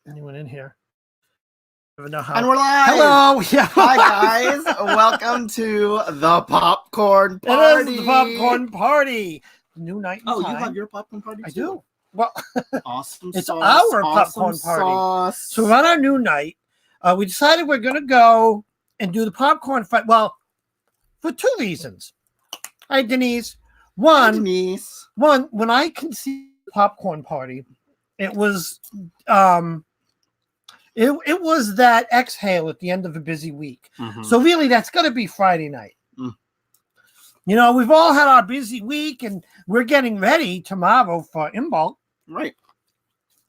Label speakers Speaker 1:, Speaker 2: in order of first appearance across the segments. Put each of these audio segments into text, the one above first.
Speaker 1: anyone in here. I don't know how.
Speaker 2: And we're live.
Speaker 1: Hello. Yeah.
Speaker 2: Hi guys. Welcome to the popcorn
Speaker 1: It
Speaker 2: party.
Speaker 1: is the popcorn party. New night. And
Speaker 2: Oh,
Speaker 1: time.
Speaker 2: you have your popcorn party too?
Speaker 1: I do. Well,
Speaker 2: awesome.
Speaker 1: it's
Speaker 2: sauce,
Speaker 1: our
Speaker 2: awesome
Speaker 1: popcorn party.
Speaker 2: Sauce.
Speaker 1: So we're on our new night. We decided we're going to go and do the popcorn fight. Well, for two reasons. Hi, Denise. One, when I conceived the popcorn party, it was it was that exhale at the end of a busy week.
Speaker 2: Mm-hmm.
Speaker 1: So really, that's going to be Friday night.
Speaker 2: Mm.
Speaker 1: You know, we've all had our busy week, and we're getting ready tomorrow for Imbolc.
Speaker 2: Right.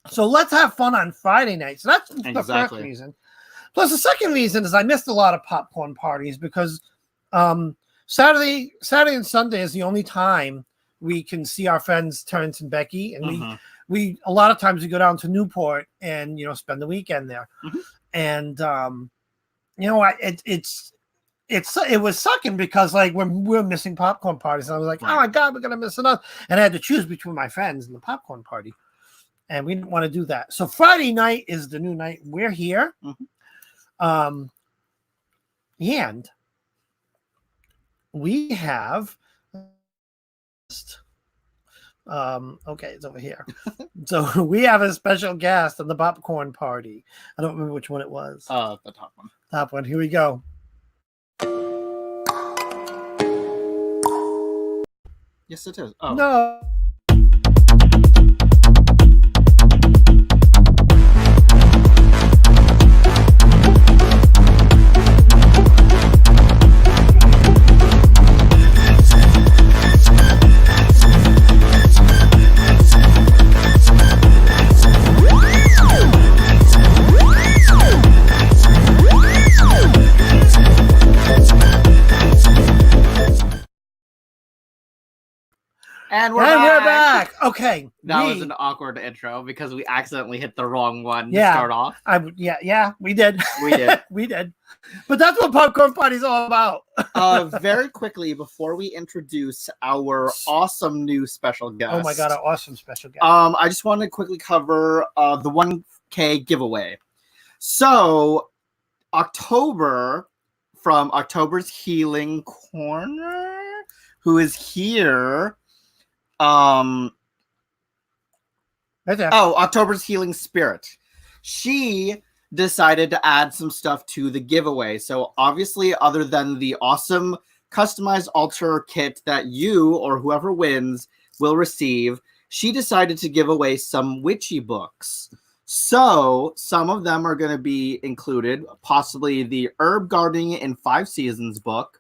Speaker 1: So let's have fun on Friday night. So that's the first reason. Plus, the second reason is I missed a lot of popcorn parties because Saturday and Sunday is the only time we can see our friends Terrence and Becky, and we a lot of times we go down to Newport and spend the weekend there. And it was sucking because like we're missing popcorn parties, and I was like, oh my god, we're gonna miss another, and I had to choose between my friends and the popcorn party, and we didn't want to do that. So Friday night is the new night. We're here, and we have. Okay, it's over here. So we have a special guest on the popcorn party. I don't remember which one it was.
Speaker 2: The top one.
Speaker 1: Top one. Here we go.
Speaker 2: Yes, it is. Oh
Speaker 1: no.
Speaker 2: And we're
Speaker 1: back. Okay.
Speaker 2: That was an awkward intro because we accidentally hit the wrong one to start off.
Speaker 1: We did.
Speaker 2: We did.
Speaker 1: We did. But that's what popcorn party's all about.
Speaker 2: Very quickly, before we introduce our awesome new special guest.
Speaker 1: Oh my god, our awesome special guest.
Speaker 2: I just want to quickly cover the 1K giveaway. So October from October's Healing Corner, who is here.
Speaker 1: Right there.
Speaker 2: Oh, October's Healing Spirit. She decided to add some stuff to the giveaway. So obviously, other than the awesome customized altar kit that you or whoever wins will receive, she decided to give away some witchy books. So some of them are going to be included, possibly the Herb Gardening in 5 Seasons book,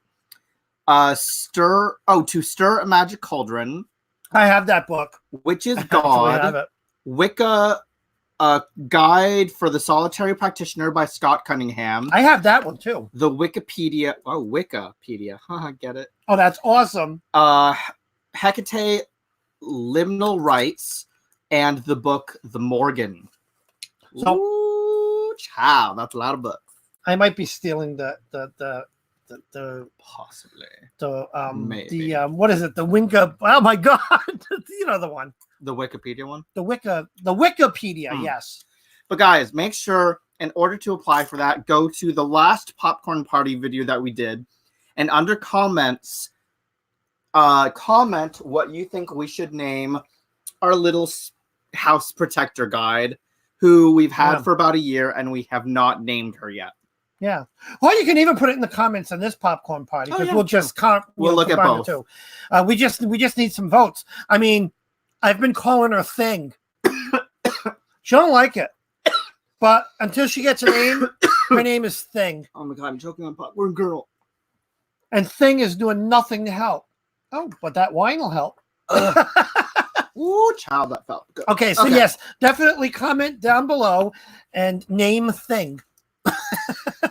Speaker 2: To Stir a Magic Cauldron.
Speaker 1: I have that book.
Speaker 2: Witch's God, Wicca, Guide for the Solitary Practitioner by Scott Cunningham.
Speaker 1: I have that one too.
Speaker 2: The Wikipedia. Oh, Wikipedia. Get it?
Speaker 1: Oh, that's awesome.
Speaker 2: Hecate Liminal Rites and the book The Morgan.
Speaker 1: So,
Speaker 2: ooh, child, that's a lot of books.
Speaker 1: I might be stealing the
Speaker 2: possibly
Speaker 1: maybe what is it? The Winka? Oh my god! You know the one.
Speaker 2: The Wikipedia one.
Speaker 1: The Wikipedia. Yes.
Speaker 2: But guys, make sure in order to apply for that, go to the last popcorn party video that we did, and under comments, comment what you think we should name our little house protector guide, who we've had for about a year, and we have not named her yet.
Speaker 1: Yeah. Or you can even put it in the comments on this popcorn party because we'll just
Speaker 2: we'll look at both.
Speaker 1: Too. We just need some votes. I mean, I've been calling her Thing. She don't like it, but until she gets a name, her name is Thing.
Speaker 2: Oh my god, I'm choking on popcorn, girl.
Speaker 1: And Thing is doing nothing to help. Oh, but that wine will help.
Speaker 2: Ooh, child, that felt good.
Speaker 1: Okay, so yes, definitely comment down below and name Thing.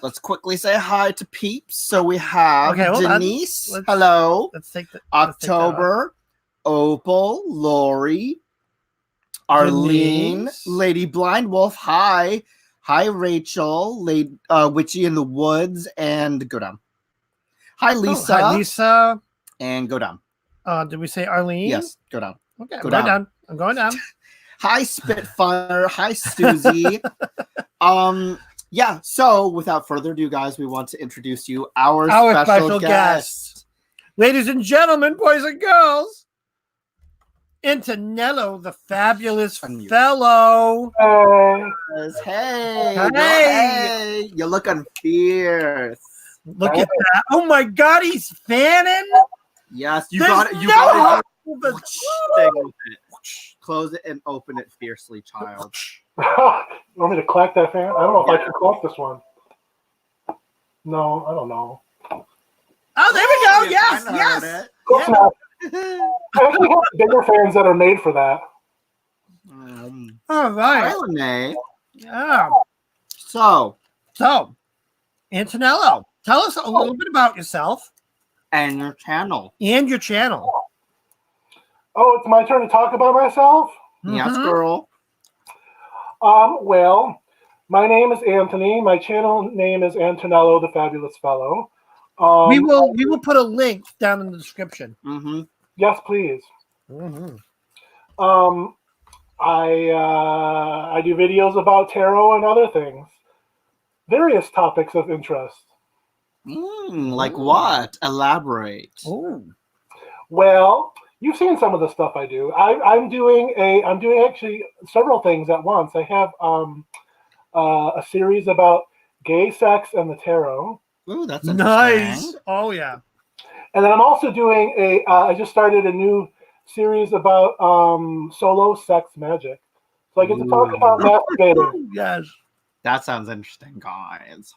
Speaker 2: Let's quickly say hi to peeps. So we have Denise. Hello.
Speaker 1: Let's take the
Speaker 2: October, Opal, Lori, Arlene,
Speaker 1: Denise.
Speaker 2: Lady Blind Wolf. Hi. Hi, Rachel, Lady Witchy in the Woods, and go down. Hi, Lisa.
Speaker 1: Hi, Lisa.
Speaker 2: And go down.
Speaker 1: Did we say Arlene?
Speaker 2: Yes, go down.
Speaker 1: Okay,
Speaker 2: go down.
Speaker 1: I'm going down.
Speaker 2: Hi, Spitfire. Hi, Susie. Yeah, so without further ado, guys, we want to introduce you our special guest.
Speaker 1: Ladies and gentlemen, boys and girls, Antonello, the fabulous fellow.
Speaker 2: Hey, you're looking fierce.
Speaker 1: Look at that. Oh my God, he's fanning.
Speaker 2: Yes, you got it. You got it. Close it and open it fiercely, child.
Speaker 3: You want me to clack that fan? I don't know if I can clack this one. No, I don't know.
Speaker 1: Oh, there we go. Yes.
Speaker 3: Yeah. I actually have bigger fans that are made for that.
Speaker 1: All right. Yeah.
Speaker 2: So,
Speaker 1: Antonello, tell us a little bit about yourself
Speaker 2: and your channel.
Speaker 3: Oh, it's my turn to talk about myself?
Speaker 2: Yes, girl.
Speaker 3: Well, my name is Anthony. My channel name is Antonello, the Fabulous Fellow.
Speaker 1: We will put a link down in the description.
Speaker 2: Mm-hmm.
Speaker 3: Yes, please.
Speaker 1: Mm-hmm.
Speaker 3: I do videos about tarot and other things. Various topics of interest.
Speaker 2: Like what? Elaborate.
Speaker 1: Ooh.
Speaker 3: Well, you've seen some of the stuff I do. I'm doing actually several things at once. I have a series about gay sex and the tarot.
Speaker 2: Ooh, that's
Speaker 1: nice. Oh yeah.
Speaker 3: And then I'm also doing I just started a new series about solo sex magic. So I get to talk about masturbating.
Speaker 1: Yes.
Speaker 2: That sounds interesting, guys.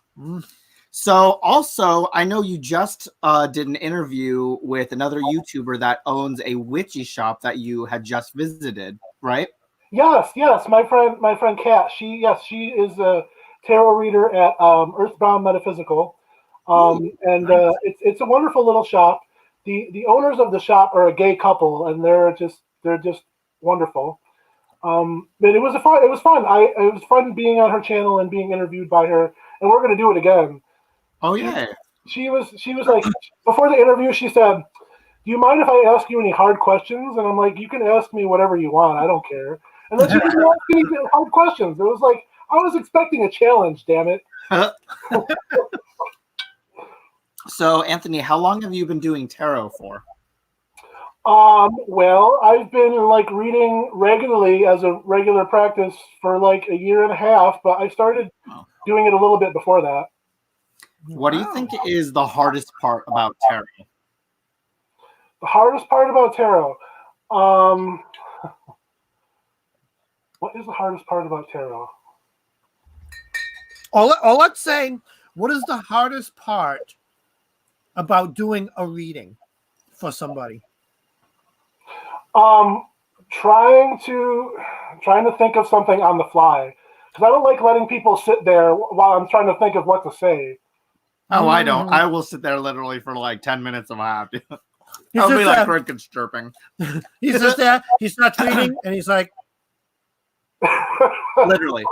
Speaker 2: So also, I know you just did an interview with another YouTuber that owns a witchy shop that you had just visited, right?
Speaker 3: Yes. My friend Kat. She is a tarot reader at Earthbound Metaphysical. Nice. It's a wonderful little shop. The owners of the shop are a gay couple, and they're just wonderful. But it was fun. It was fun being on her channel and being interviewed by her, and we're gonna do it again.
Speaker 2: Oh yeah.
Speaker 3: She was like, before the interview, she said, "Do you mind if I ask you any hard questions?" And I'm like, "You can ask me whatever you want. I don't care." And then she didn't ask any hard questions. It was like I was expecting a challenge. Damn it.
Speaker 2: So, Anthony, how long have you been doing tarot for?
Speaker 3: Well, I've been reading regularly as a regular practice for a year and a half, but I started doing it a little bit before that.
Speaker 2: What do you think is the hardest part about tarot?
Speaker 3: The hardest part about tarot? What is the hardest part about tarot?
Speaker 1: Let's say, what is the hardest part about doing a reading for somebody?
Speaker 3: Trying to think of something on the fly, because I don't like letting people sit there while I'm trying to think of what to say.
Speaker 2: Oh, I don't. I will sit there literally for 10 minutes if I have to. I'll be like crickets chirping.
Speaker 1: He's just there. He starts reading, and he's like,
Speaker 2: literally.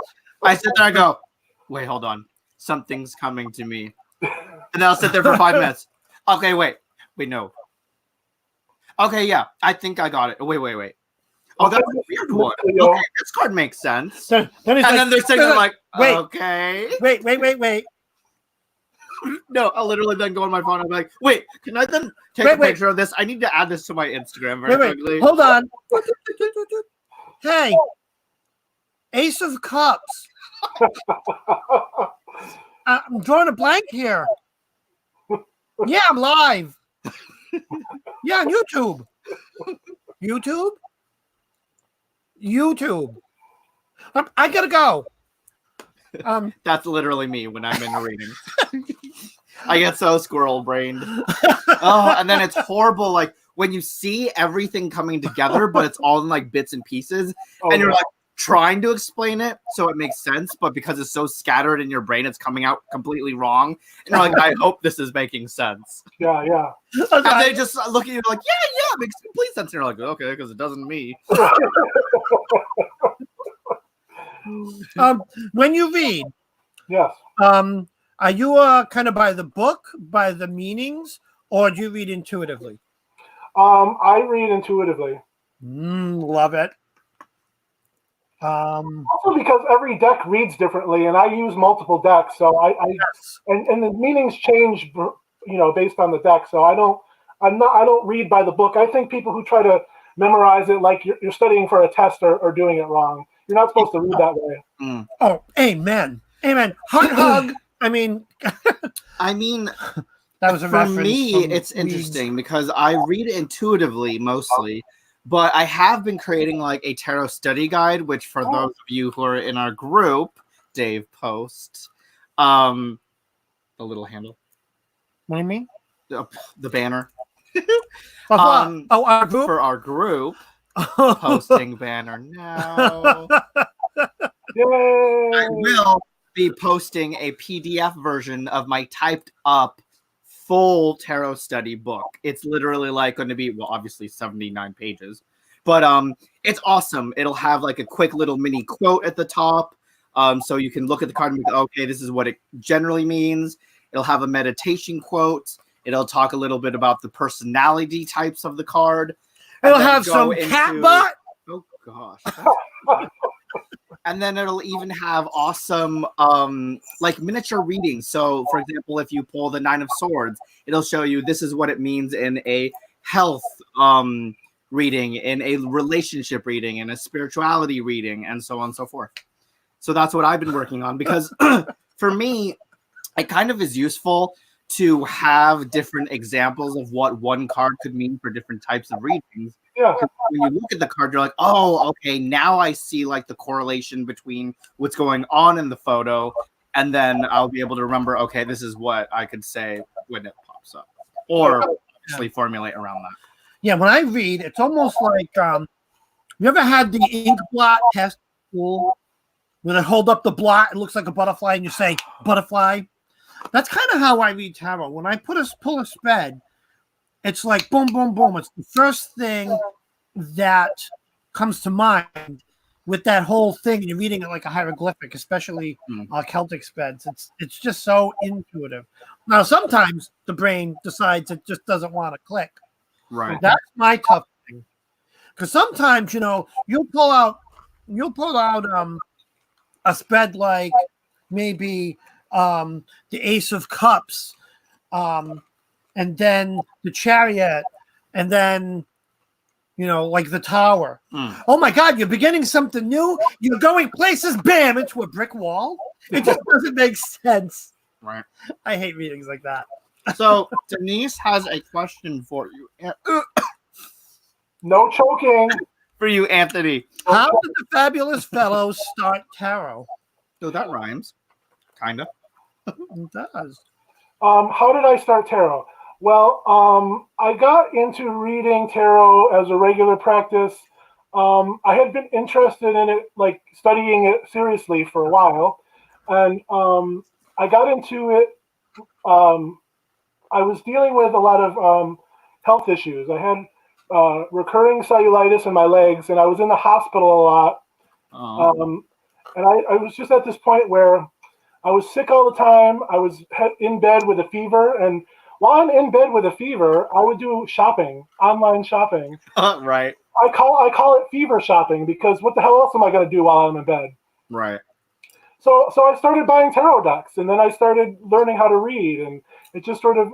Speaker 2: I sit there and go, wait, hold on. Something's coming to me. And then I'll sit there for 5 minutes. Okay, wait, no. Okay, yeah, I think I got it. Wait. Oh, that's a weird one. Okay, this card makes sense.
Speaker 1: Then
Speaker 2: they're sitting there like,
Speaker 1: wait,
Speaker 2: okay.
Speaker 1: Wait.
Speaker 2: No, I'll literally then go on my phone and be like, wait, can I then take a picture of this? I need to add this to my Instagram very quickly.
Speaker 1: Hold on. Hey, Ace of Cups. I'm drawing a blank here. Yeah, I'm live. Yeah, on YouTube. YouTube. I gotta go.
Speaker 2: That's literally me when I'm in a reading. I get so squirrel brained. Oh, and then it's horrible. Like when you see everything coming together, but it's all in bits and pieces, and you're trying to explain it so it makes sense, but because it's so scattered in your brain, it's coming out completely wrong. And you're like, I hope this is making sense.
Speaker 3: Yeah.
Speaker 2: And they just look at you like, yeah, it makes complete sense. And you're like, okay, because it doesn't me.
Speaker 1: When you read,
Speaker 3: yes.
Speaker 1: Are you kind of by the book, by the meanings, or do you read intuitively?
Speaker 3: I read intuitively.
Speaker 1: Love it.
Speaker 3: Also because every deck reads differently, and I use multiple decks, so
Speaker 1: yes.
Speaker 3: and the meanings change, based on the deck. So I don't read by the book. I think people who try to memorize it like you're studying for a test are doing it wrong. You're not supposed to read that way.
Speaker 1: Oh, amen. Hug. I mean, that was a
Speaker 2: for
Speaker 1: reference
Speaker 2: me. It's interesting because I read intuitively mostly, but I have been creating like a tarot study guide, which for those of you who are in our group, Dave posts, the little handle.
Speaker 1: What do you mean?
Speaker 2: The banner.
Speaker 1: Our group?
Speaker 2: For our group. Posting banner now.
Speaker 3: Yay!
Speaker 2: I will be posting a PDF version of my typed up full tarot study book. It's literally like going to be, well, obviously 79 pages, but it's awesome. It'll have like a quick little mini quote at the top, so you can look at the card and be like, okay, this is what it generally means. It'll have a meditation quote. It'll talk a little bit about the personality types of the card.
Speaker 1: It'll have some cat butt.
Speaker 2: Oh gosh. And then it'll even have awesome like miniature readings. So for example, if you pull the 9 of Swords, it'll show you this is what it means in a health reading, in a relationship reading, in a spirituality reading, and so on and so forth. So that's what I've been working on, because for me, it kind of is useful to have different examples of what one card could mean for different types of readings.
Speaker 3: Yeah.
Speaker 2: When you look at the card, you're like, oh, okay, now I see like the correlation between what's going on in the photo, and then I'll be able to remember, okay, this is what I could say when it pops up, or actually formulate around that.
Speaker 1: Yeah, when I read, it's almost like you ever had the ink blot test school? When I hold up the blot, it looks like a butterfly, and you say butterfly. That's kind of how I read tarot. When I pull a spread, it's like boom, boom, boom. It's the first thing that comes to mind with that whole thing, and you're reading it like a hieroglyphic, especially Celtic spreads. It's just so intuitive. Now, sometimes the brain decides it just doesn't want to click.
Speaker 2: Right.
Speaker 1: That's my tough thing, because sometimes you'll pull out a spread like maybe the Ace of Cups, and then the Chariot, and then like the Tower. Oh my God, you're beginning something new. You're going places, bam, into a brick wall. It just doesn't make sense.
Speaker 2: Right.
Speaker 1: I hate readings like that.
Speaker 2: So Denise has a question for you.
Speaker 3: No choking.
Speaker 2: For you, Anthony.
Speaker 1: How did the Fabulous Fellows start tarot?
Speaker 2: So that rhymes. Kind of.
Speaker 1: It does.
Speaker 3: How did I start tarot? Well, I got into reading tarot as a regular practice. I had been interested in it, like studying it seriously for a while. And I got into it. I was dealing with a lot of health issues. I had recurring cellulitis in my legs, and I was in the hospital a lot. And I was just at this point where I was sick all the time. I was in bed with a fever, and while I'm in bed with a fever, I would do shopping, online shopping.
Speaker 2: Right.
Speaker 3: I call it fever shopping, because what the hell else am I going to do while I'm in bed?
Speaker 2: Right.
Speaker 3: So I started buying tarot decks, and then I started learning how to read, and it just sort of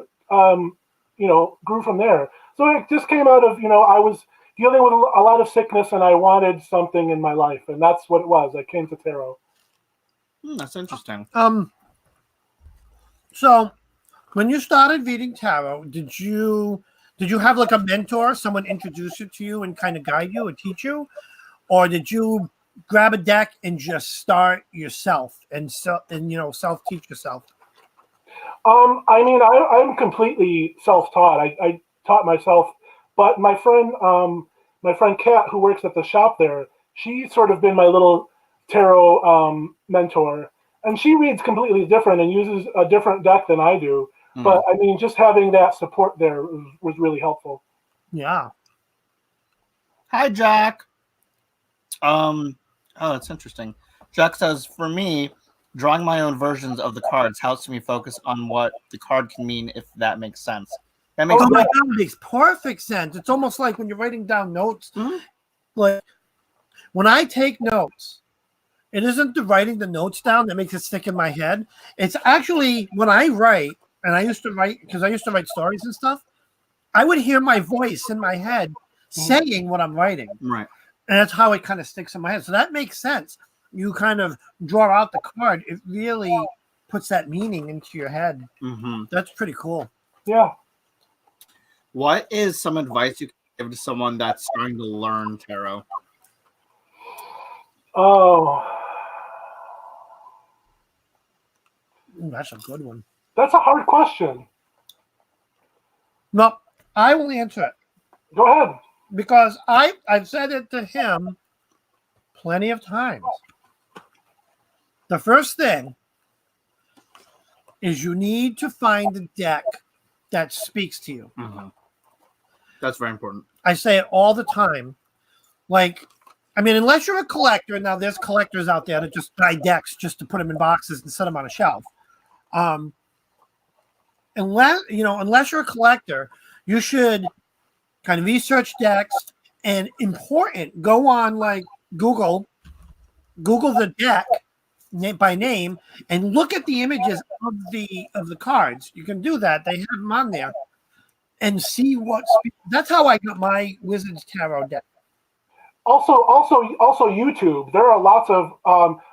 Speaker 3: grew from there. So it just came out of I was dealing with a lot of sickness, and I wanted something in my life, and that's what it was. I came to tarot.
Speaker 2: That's interesting.
Speaker 1: So when you started reading tarot, did you have like a mentor, someone introduce it to you and kind of guide you or teach you, or did you grab a deck and just start yourself and self-teach yourself?
Speaker 3: I'm completely self-taught. I taught myself, but my friend Kat, who works at the shop there, she's sort of been my little tarot mentor, and she reads completely different and uses a different deck than I do. But just having that support there was really helpful.
Speaker 1: Yeah.
Speaker 2: Hi, Jack. That's interesting. Jack says, for me, drawing my own versions of the cards helps me focus on what the card can mean, if that makes sense. That makes
Speaker 1: my God, it makes perfect sense. It's almost like when you're writing down notes, like when I take notes, it isn't the writing the notes down that makes it stick in my head. It's actually when I write, and I used to write because I used to write stories and stuff. I would hear my voice in my head saying what I'm writing.
Speaker 2: Right.
Speaker 1: And that's how it kind of sticks in my head. So that makes sense. You kind of draw out the card. It really puts that meaning into your head.
Speaker 2: Mm-hmm.
Speaker 1: That's pretty cool.
Speaker 3: Yeah.
Speaker 2: What is some advice you can give to someone that's starting to learn tarot?
Speaker 3: Oh,
Speaker 1: Ooh, that's a good one.
Speaker 3: that's a hard question.
Speaker 1: No, I will answer it
Speaker 3: Go ahead.
Speaker 1: because I've said it to him plenty of times. The first thing is you need to find a deck that speaks to you.
Speaker 2: Mm-hmm. That's very important.
Speaker 1: I say it all the time. Like, I mean, unless you're a collector, now there's collectors out there that just buy decks just to put them in boxes and set them on a shelf. Unless you're a collector, you should kind of research decks and go on like Google the deck by name and look at the images of the cards. You can do that. They have them on there and see that's how I got my Wizards Tarot deck.
Speaker 3: Also YouTube. There are lots of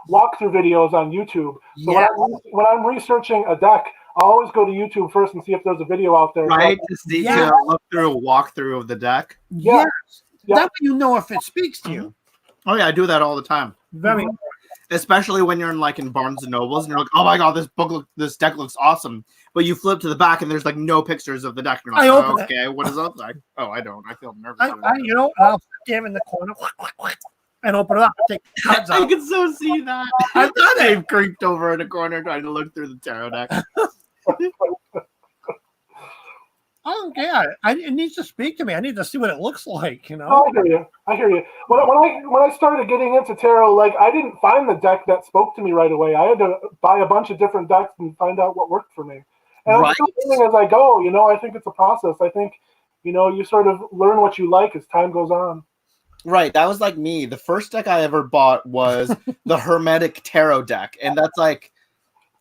Speaker 3: walkthrough videos on YouTube. So
Speaker 1: Yeah.
Speaker 3: when I'm researching a deck, I'll always go to YouTube first and see if there's a video out there.
Speaker 2: Right? To see
Speaker 1: Yeah.
Speaker 2: to look through a walkthrough of the deck.
Speaker 3: Yeah.
Speaker 1: Yes.
Speaker 3: Yeah.
Speaker 1: That way you know if it speaks to you.
Speaker 2: Oh yeah, I do that all the time.
Speaker 1: Very
Speaker 2: Especially when you're in Barnes and Nobles and you're like, oh my god, this deck looks awesome. But you flip to the back and there's like no pictures of the deck. And you're like,
Speaker 1: I open it.
Speaker 2: okay, what does it look like? Oh, I don't. I feel nervous.
Speaker 1: I'll sit there in the corner and open it up and take the cards
Speaker 2: I
Speaker 1: out.
Speaker 2: can so see that.
Speaker 1: I've done it.
Speaker 2: Dave creeped over in a corner trying to look through the tarot deck.
Speaker 1: I don't care. It needs to speak to me. I need to see what it looks like, you know?
Speaker 3: Oh, I hear you. When I started getting into tarot, like I didn't find the deck that spoke to me right away. I had to buy a bunch of different decks and find out what worked for me. And I'm still learning as I go. I think it's a process. I think, you sort of learn what you like as time goes on.
Speaker 2: Right, that was like me. The first deck I ever bought was the Hermetic Tarot deck, and that's like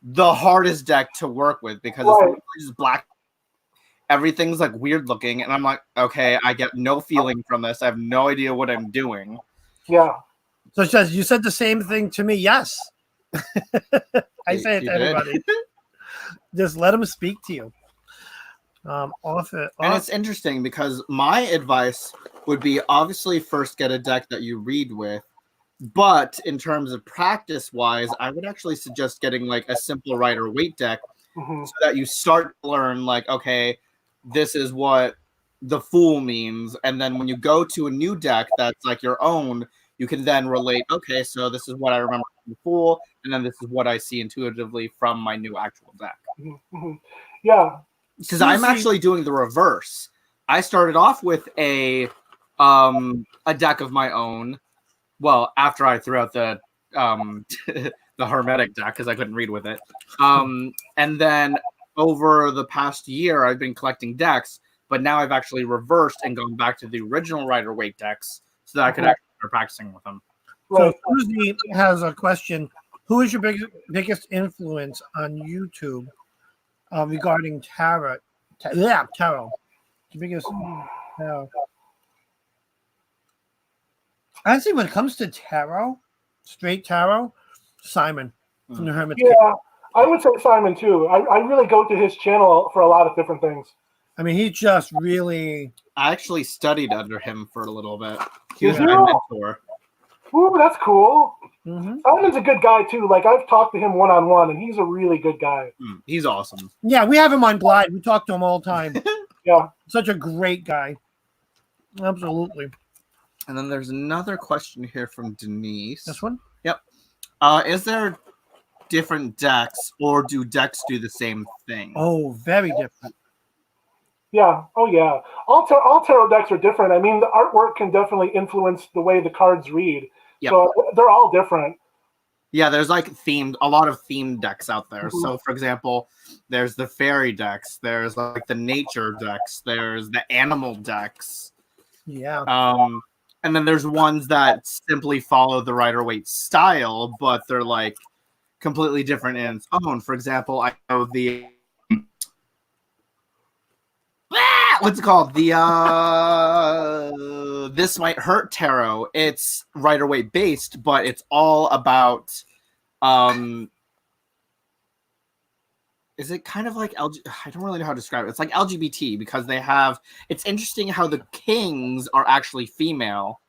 Speaker 2: the hardest deck to work with because it's just black. Everything's like weird looking, and I'm like, okay, I get no feeling from this. I have no idea what I'm doing.
Speaker 3: Yeah.
Speaker 1: So you said the same thing to me. Yes. I say it to everybody. Just let them speak to you. And
Speaker 2: it's interesting because my advice would be obviously first get a deck that you read with, but in terms of practice wise, I would actually suggest getting like a simple Rider-Waite deck so that you start to learn like, okay, this is what the Fool means, and then when you go to a new deck that's like your own, you can then relate, okay, so this is what I remember from the Fool, and then this is what I see intuitively from my new actual deck.
Speaker 3: Yeah.
Speaker 2: Because I'm actually doing the reverse. I started off with a deck of my own. Well, after I threw out the the Hermetic deck because I couldn't read with it, and then over the past year, I've been collecting decks, but now I've actually reversed and gone back to the original Rider-Waite decks so that I could actually start practicing with them.
Speaker 1: So Susie has a question. Who is your biggest influence on YouTube regarding tarot? Tarot. The biggest tarot. Honestly, when it comes to tarot, straight tarot, Simon from the Hermit.
Speaker 3: Yeah, I would say Simon too. I really go to his channel for a lot of different things.
Speaker 1: I mean, he just really.
Speaker 2: I actually studied under him for a little bit. He was
Speaker 3: Did
Speaker 2: my
Speaker 3: you?
Speaker 2: mentor.
Speaker 3: Ooh, that's cool.
Speaker 1: Mm-hmm.
Speaker 3: Simon's a good guy too. Like I've talked to him one-on-one, and he's a really good guy.
Speaker 2: He's awesome.
Speaker 1: Yeah, we have him on Glide. We talk to him all the time.
Speaker 3: Yeah.
Speaker 1: Such a great guy. Absolutely.
Speaker 2: And then there's another question here from Denise.
Speaker 1: This one?
Speaker 2: Yep. Is there different decks, or do decks do the same thing?
Speaker 1: Oh, very different.
Speaker 3: Yeah. Oh, yeah. All tarot decks are different. I mean, the artwork can definitely influence the way the cards read.
Speaker 2: Yep.
Speaker 3: So they're all different.
Speaker 2: Yeah, there's like a lot of themed decks out there. So, for example, there's the fairy decks, there's like the nature decks, there's the animal decks.
Speaker 1: Yeah.
Speaker 2: And then there's ones that simply follow the Rider-Waite style, but they're like completely different in its own. For example, I know the what's it called? The This Might Hurt Tarot. It's Rider-Waite based, but it's all about is it kind of like I don't really know how to describe it. It's like LGBT because they have. It's interesting how the kings are actually female.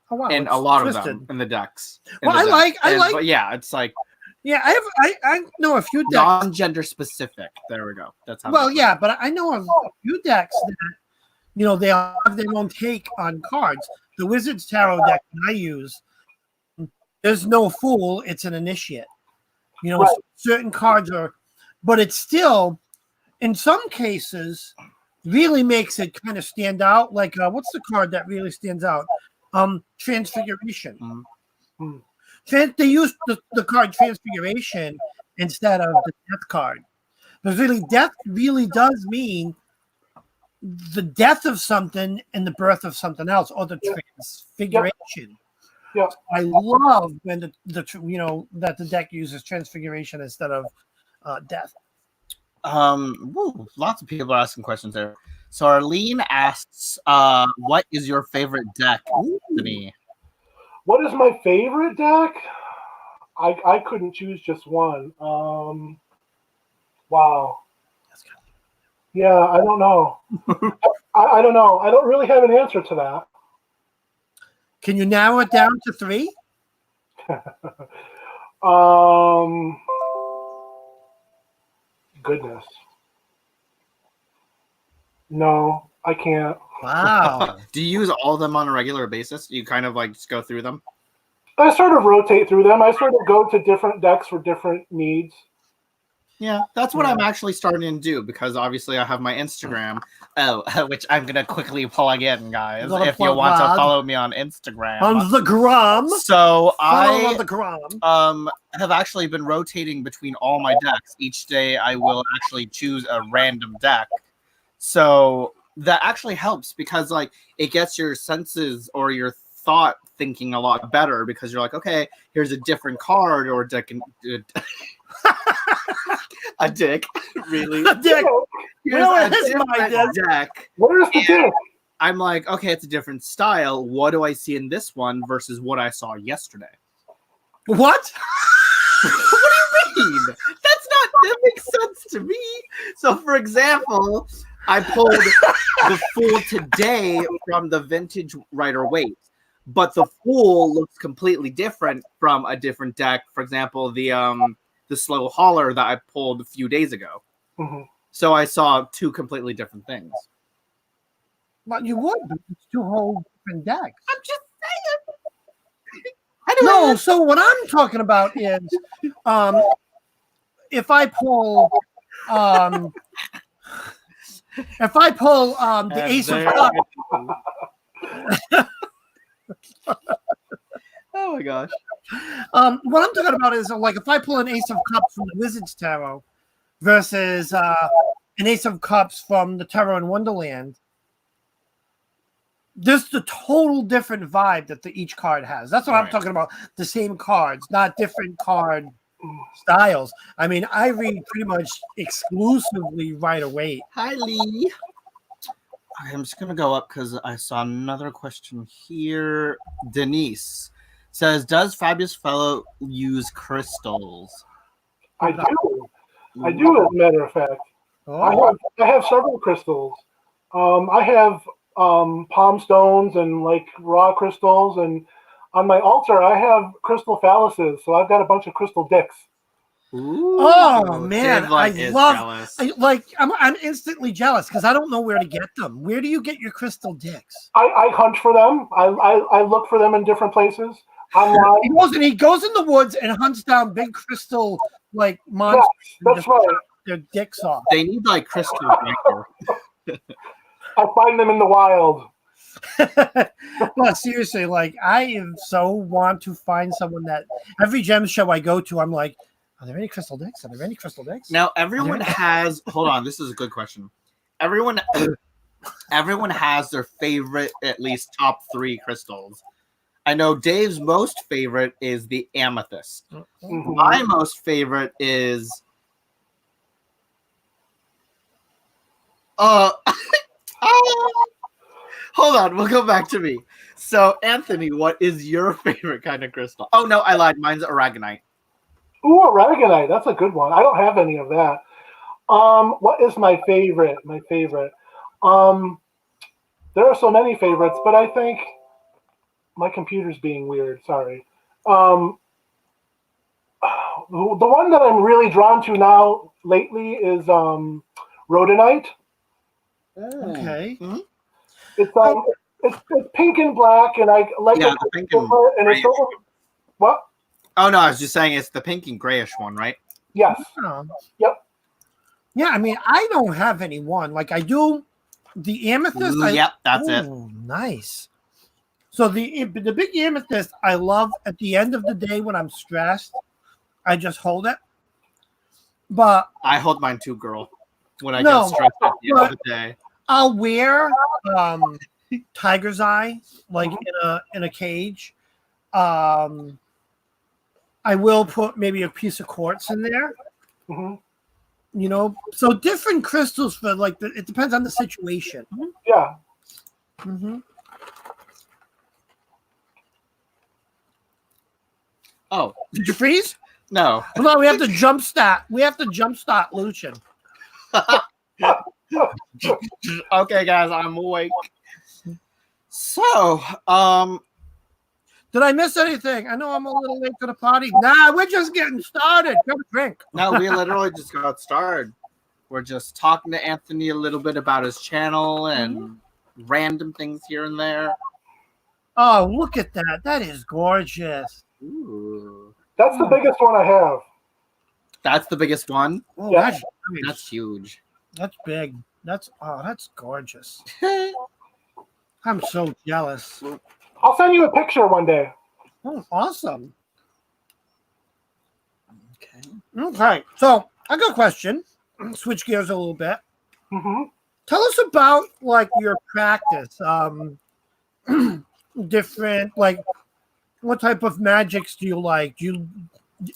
Speaker 1: Oh, wow,
Speaker 2: and a lot of them in the decks.
Speaker 1: Well, I like.
Speaker 2: But yeah, it's like.
Speaker 1: Yeah, I know a few decks.
Speaker 2: Non-gender specific. There we go. That's how.
Speaker 1: Well, yeah, but I know a few decks that they have their own take on cards. The Wizards Tarot deck that I use, there's no fool. It's an initiate. Right. Certain cards are, but it's still, in some cases, really makes it kind of stand out. Like, what's the card that really stands out? Transfiguration. Mm-hmm. They use the card Transfiguration instead of the Death card. Because really, death really does mean the death of something and the birth of something else, or the transfiguration.
Speaker 3: Yeah,
Speaker 1: I love when that the deck uses Transfiguration instead of death.
Speaker 2: Lots of people are asking questions there. So Arlene asks, "What is your favorite deck?" Anthony?
Speaker 3: What is my favorite deck? I couldn't choose just one. Wow. Yeah, I don't know. I don't know. I don't really have an answer to that.
Speaker 1: Can you narrow it down to 3?
Speaker 3: Goodness. No, I can't.
Speaker 1: Wow.
Speaker 2: Do you use all of them on a regular basis? Do you kind of like just go through them?
Speaker 3: I sort of rotate through them. I sort of go to different decks for different needs.
Speaker 2: Yeah, that's what I'm actually starting to do because obviously I have my Instagram, which I'm going to quickly plug in, guys, if you want to follow me on Instagram.
Speaker 1: On the gram.
Speaker 2: So
Speaker 1: on the gram.
Speaker 2: Have actually been rotating between all my decks. Each day I will actually choose a random deck. So that actually helps because like it gets your senses or your thought thinking a lot better because you're like, okay, here's a different card or a deck. A dick, really?
Speaker 1: A dick.
Speaker 2: Here's a different deck.
Speaker 3: Where's the dick?
Speaker 2: I'm like, okay, it's a different style. What do I see in this one versus what I saw yesterday?
Speaker 1: What?
Speaker 2: What do you mean? That makes sense to me. So, for example, I pulled the Fool today from the Vintage Rider-Waite, but the Fool looks completely different from a different deck. For example, the Slow Hauler that I pulled a few days ago.
Speaker 3: Mm-hmm.
Speaker 2: So I saw 2 completely different things.
Speaker 1: But you would. It's 2 whole different decks.
Speaker 2: I'm just saying.
Speaker 1: No, so what I'm talking about is if I pull the Ace of Cups.
Speaker 2: Oh my gosh.
Speaker 1: What I'm talking about is like if I pull an Ace of Cups from the Wizards Tarot versus an Ace of Cups from the Tarot in Wonderland, there's the total different vibe that each card has. That's what I'm talking about. The same cards, not different card styles. I mean, I read pretty much exclusively Rider-Waite.
Speaker 2: Hi, Lee. I'm just going to go up because I saw another question here. Denise says, does Fabulous Fellow use crystals?
Speaker 3: I do. I do, as a matter of fact.
Speaker 1: Oh.
Speaker 3: I have several crystals. I have palm stones and like raw crystals, and on my altar I have crystal phalluses, so I've got a bunch of crystal dicks.
Speaker 2: Ooh,
Speaker 1: oh man, I'm instantly jealous because I don't know where to get them. Where do you get your crystal dicks?
Speaker 3: I hunt for them. I look for them in different places.
Speaker 1: He goes in the woods and hunts down big crystal like monsters.
Speaker 3: Yeah, that's right.
Speaker 1: Their dicks off.
Speaker 2: They need like crystal.
Speaker 3: I find them in the wild.
Speaker 1: Well, seriously, like I want to find someone that every gem show I go to, I'm like, are there any crystal dicks?
Speaker 2: Now everyone has. Hold on, this is a good question. Everyone everyone has their favorite, at least top 3 crystals. I know Dave's most favorite is the amethyst.
Speaker 3: Mhm.
Speaker 2: My most favorite is hold on, we'll go back to me. So, Anthony, what is your favorite kind of crystal? Oh no, I lied. Mine's aragonite.
Speaker 3: Ooh, aragonite. That's a good one. I don't have any of that. What is my favorite? My favorite. There are so many favorites, but I think my computer's being weird. Sorry. The one that I'm really drawn to now lately is rhodonite.
Speaker 1: Okay.
Speaker 2: Mm-hmm.
Speaker 3: It's pink and black, and I like
Speaker 2: Yeah,
Speaker 3: it.
Speaker 2: the pink and
Speaker 3: It's over. What?
Speaker 2: Oh no, I was just saying it's the pink and grayish one, right?
Speaker 3: Yes. Yep.
Speaker 1: Yeah, I mean, I don't have any one. Like I do the amethyst.
Speaker 2: Yep, that's it.
Speaker 1: Nice. So the big amethyst I love at the end of the day when I'm stressed. I just hold it. But
Speaker 2: I hold mine too, girl. When I
Speaker 1: No,
Speaker 2: get stressed at the end of the day.
Speaker 1: I'll wear tiger's eye like in a cage. I will put maybe a piece of quartz in there.
Speaker 3: Mm-hmm.
Speaker 1: You know, so different crystals for like it depends on the situation.
Speaker 3: Yeah.
Speaker 1: Mm-hmm.
Speaker 2: Oh,
Speaker 1: Did you freeze?
Speaker 2: no.
Speaker 1: Hold on, we have to jumpstart. We have to jumpstart Lucian.
Speaker 2: Okay, guys, I'm awake. So,
Speaker 1: Did I miss anything? I know I'm a little late to the party. Nah, we're just getting started. Come drink.
Speaker 2: no, we literally just got started. We're just talking to Anthony a little bit about his channel and random things here and there.
Speaker 1: Oh, look at that. That is gorgeous.
Speaker 2: Ooh.
Speaker 3: That's the biggest one I have.
Speaker 2: That's the biggest one.
Speaker 1: Oh,
Speaker 3: Yeah.
Speaker 1: that's nice.
Speaker 2: That's huge.
Speaker 1: That's big. That's gorgeous. I'm so jealous.
Speaker 3: I'll send you a picture one day.
Speaker 1: Oh, awesome. Okay. So I got a question. Switch gears a little bit.
Speaker 3: Mm-hmm.
Speaker 1: Tell us about like your practice. Different like what type of magics do you like? Do you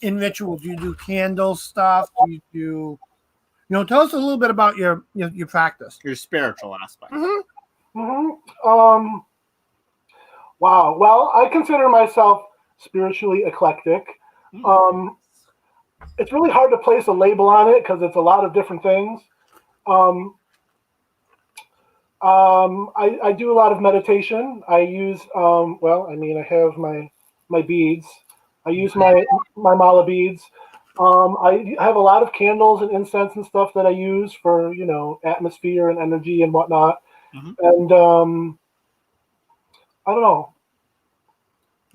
Speaker 1: in ritual? Do you do candle stuff? Do you do tell us a little bit about your practice.
Speaker 2: Your spiritual aspect.
Speaker 1: Mm-hmm.
Speaker 3: Mm-hmm. Wow. Well, I consider myself spiritually eclectic. It's really hard to place a label on it because it's a lot of different things. I do a lot of meditation. I use I have my beads. I use my mala beads. I have a lot of candles and incense and stuff that I use for atmosphere and energy and whatnot. And I don't know.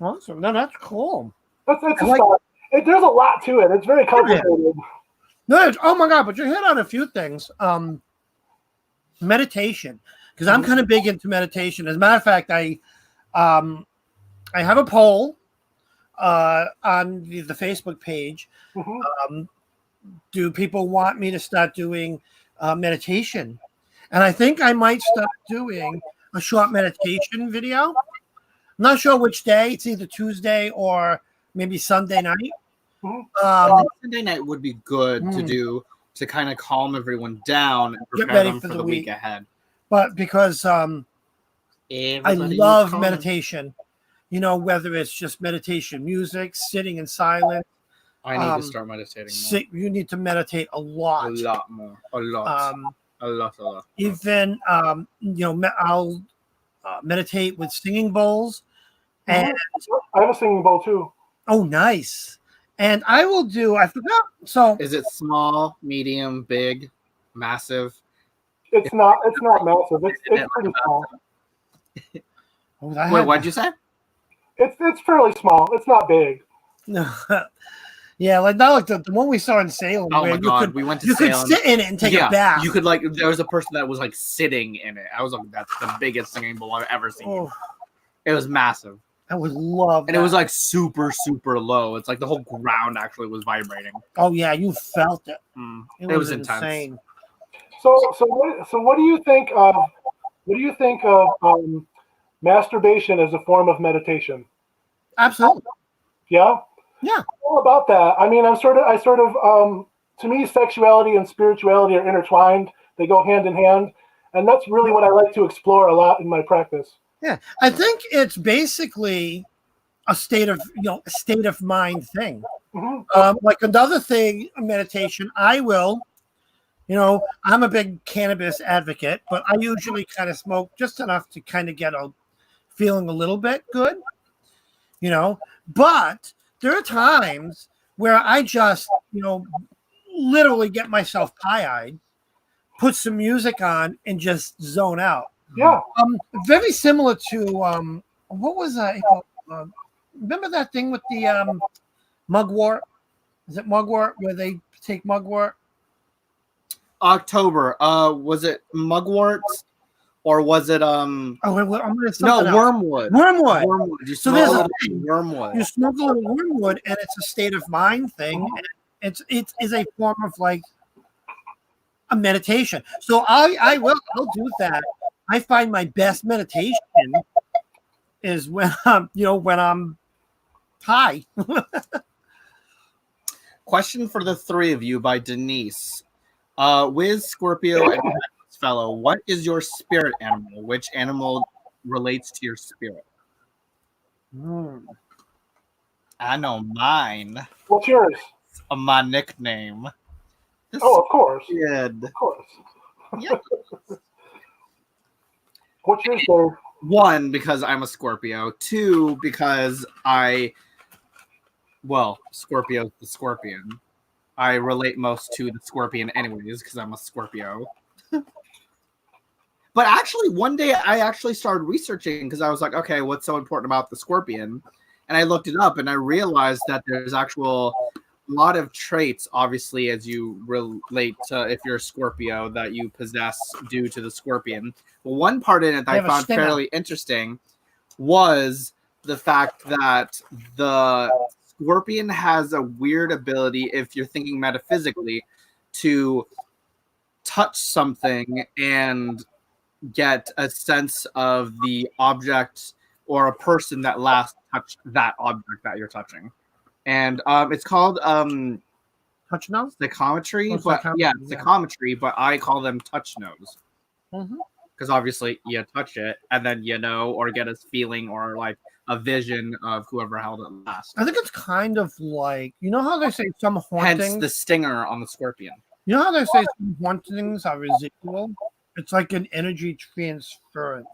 Speaker 1: Awesome. No, that's cool.
Speaker 3: That's a start. There's a lot to it. It's very complicated.
Speaker 1: No, oh my God! But you hit on a few things. Meditation, because I'm kind of big into meditation. As a matter of fact, I have a poll on the Facebook page. Do people want me to start doing meditation? And I think I might start doing a short meditation video. I'm not sure which day. It's either Tuesday or maybe Sunday night.
Speaker 2: Sunday night would be good to do to kind of calm everyone down and
Speaker 1: Get
Speaker 2: prepare
Speaker 1: ready
Speaker 2: them for the week ahead.
Speaker 1: But because I love meditation, whether it's just meditation music, sitting in silence.
Speaker 2: I need to start meditating more.
Speaker 1: You need to meditate a lot.
Speaker 2: A lot more. A lot. A lot.
Speaker 1: Even, I'll meditate with singing bowls. And
Speaker 3: I have a singing bowl too.
Speaker 1: Oh, nice. And I will do, I forgot. So
Speaker 2: is it small, medium, big, massive?
Speaker 3: It's not massive. It's pretty small.
Speaker 2: Wait, what'd you say?
Speaker 3: It's fairly small. It's not big.
Speaker 1: No. Yeah, like not like the one we saw in Salem.
Speaker 2: Oh my God, we went to Salem.
Speaker 1: You could sit in it and take a bath.
Speaker 2: You could there was a person that was like sitting in it. I was like, that's the biggest singing bowl I've ever seen. Oh. It was massive.
Speaker 1: I would love
Speaker 2: that. And it was like super, super low. It's like the whole ground actually was vibrating.
Speaker 1: Oh yeah, you felt it.
Speaker 2: It was intense.
Speaker 1: Insane.
Speaker 3: So what do you think of what do you think of masturbation as a form of meditation?
Speaker 1: Absolutely.
Speaker 3: Yeah.
Speaker 1: Yeah.
Speaker 3: All about that. I mean, I sort of, to me, sexuality and spirituality are intertwined. They go hand in hand, and that's really what I like to explore a lot in my practice.
Speaker 1: Yeah, I think it's basically a state of mind thing.
Speaker 3: Mm-hmm.
Speaker 1: Like another thing, meditation. I'm a big cannabis advocate, but I usually kind of smoke just enough to kind of get feeling a little bit good. But there are times where I just, literally get myself pie-eyed, put some music on, and just zone out.
Speaker 3: Yeah.
Speaker 1: Very similar to what was that? Remember that thing with the mugwort? Is it mugwort where they take mugwort?
Speaker 2: October. Was it mugworts or was it
Speaker 1: I'm gonna
Speaker 2: no wormwood?
Speaker 1: Wormwood.
Speaker 2: You
Speaker 1: So
Speaker 2: smoke
Speaker 1: there's
Speaker 2: a
Speaker 1: a
Speaker 2: little
Speaker 1: thing.
Speaker 2: wormwood.
Speaker 1: You smoke a little wormwood, and it's a state of mind thing. And it is a form of like a meditation. So I'll do that. I find my best meditation is when I'm high.
Speaker 2: Question for the three of you by Denise. Wiz, Scorpio, and Fellow, what is your spirit animal? Which animal relates to your spirit? I know mine.
Speaker 3: What's yours?
Speaker 2: My nickname.
Speaker 3: Of course.
Speaker 2: Kid.
Speaker 3: Of course.
Speaker 2: Yeah.
Speaker 3: What's yours, Dave?
Speaker 2: 1, because I'm a Scorpio. 2, because Scorpio's the scorpion. I relate most to the scorpion anyways, because I'm a Scorpio. But actually, one day I actually started researching because I was like, okay, what's so important about the scorpion? And I looked it up and I realized that there's a lot of traits, obviously, as you relate to if you're a Scorpio, that you possess due to the scorpion. Well, one part in it that I found fairly interesting was the fact that the scorpion has a weird ability, if you're thinking metaphysically, to touch something and get a sense of the object or a person that last touched that object that you're touching. And it's called
Speaker 1: touch nose?
Speaker 2: Psychometry. Psychometry, but I call them touch nose. Because obviously you touch it and then or get a feeling or like a vision of whoever held it last.
Speaker 1: I think it's kind of like, how they say some hauntings?
Speaker 2: Hence the stinger on the scorpion.
Speaker 1: You know how they say some hauntings are residual? It's like an energy transference.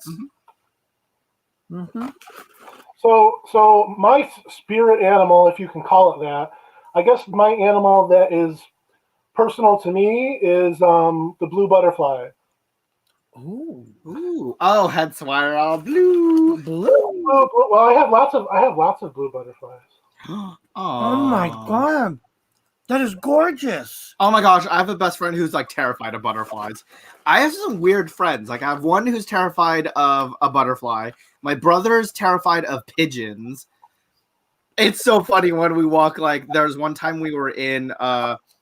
Speaker 3: So my spirit animal, if you can call it that, I guess my animal that is personal to me is the blue butterfly.
Speaker 1: Ooh.
Speaker 2: Oh, hence why we're all blue.
Speaker 3: Well, I have lots of blue butterflies.
Speaker 1: Oh my god. That is gorgeous.
Speaker 2: Oh my gosh, I have a best friend who's like terrified of butterflies. I have some weird friends. Like I have one who's terrified of a butterfly. My brother's terrified of pigeons. It's so funny when we walk. Like there's one time we were in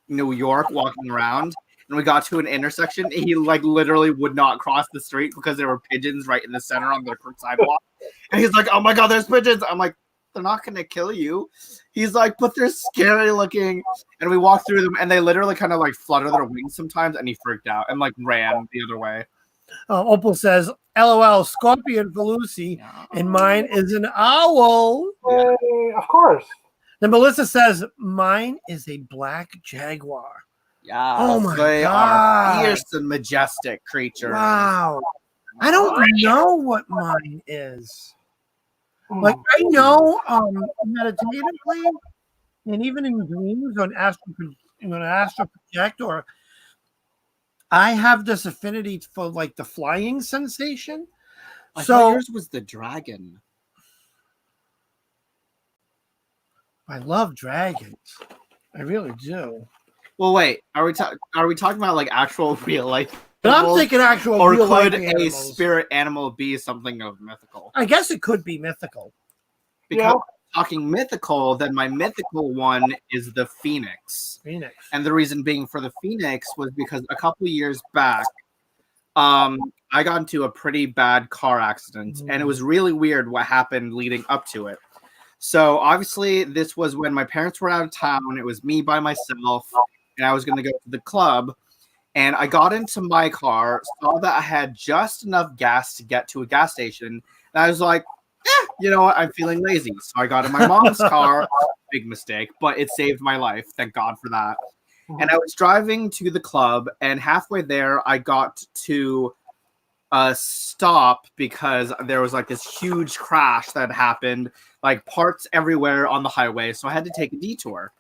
Speaker 2: New York walking around and we got to an intersection and he like literally would not cross the street because there were pigeons right in the center on the sidewalk. And he's like, oh my god, there's pigeons. I'm like, they're not gonna kill you. He's like, but they're scary looking. And we walked through them and they literally kind of like flutter their wings sometimes, and he freaked out and like ran the other way.
Speaker 1: Opal says, LOL, scorpion for Lucy, and mine is an owl.
Speaker 3: Hey, of course.
Speaker 1: Then Melissa says, mine is a black jaguar.
Speaker 2: Yeah.
Speaker 1: Oh my
Speaker 2: they
Speaker 1: god.
Speaker 2: are fierce and majestic creatures.
Speaker 1: Wow. I don't know what mine is. Like I know meditatively and even in dreams on astral project, or I have this affinity for like the flying sensation.
Speaker 2: I thought yours was the dragon.
Speaker 1: I love dragons. I really do.
Speaker 2: Well, wait. Are we talking about like actual real life?
Speaker 1: But I'm thinking actual
Speaker 2: or
Speaker 1: real
Speaker 2: could
Speaker 1: life
Speaker 2: a
Speaker 1: animals.
Speaker 2: Spirit animal be something of mythical?
Speaker 1: I guess it could be mythical.
Speaker 2: Because talking mythical, then my mythical one is the phoenix. And the reason being for the phoenix was because a couple years back, I got into a pretty bad car accident, and it was really weird what happened leading up to it. So obviously, this was when my parents were out of town. It was me by myself, and I was going to go to the club. And I got into my car, saw that I had just enough gas to get to a gas station, and I was like, you know what? I'm feeling lazy. So I got in my mom's car. Big mistake, but it saved my life. Thank God for that. And I was driving to the club, and halfway there, I got to stop because there was like this huge crash that happened, like parts everywhere on the highway. So I had to take a detour.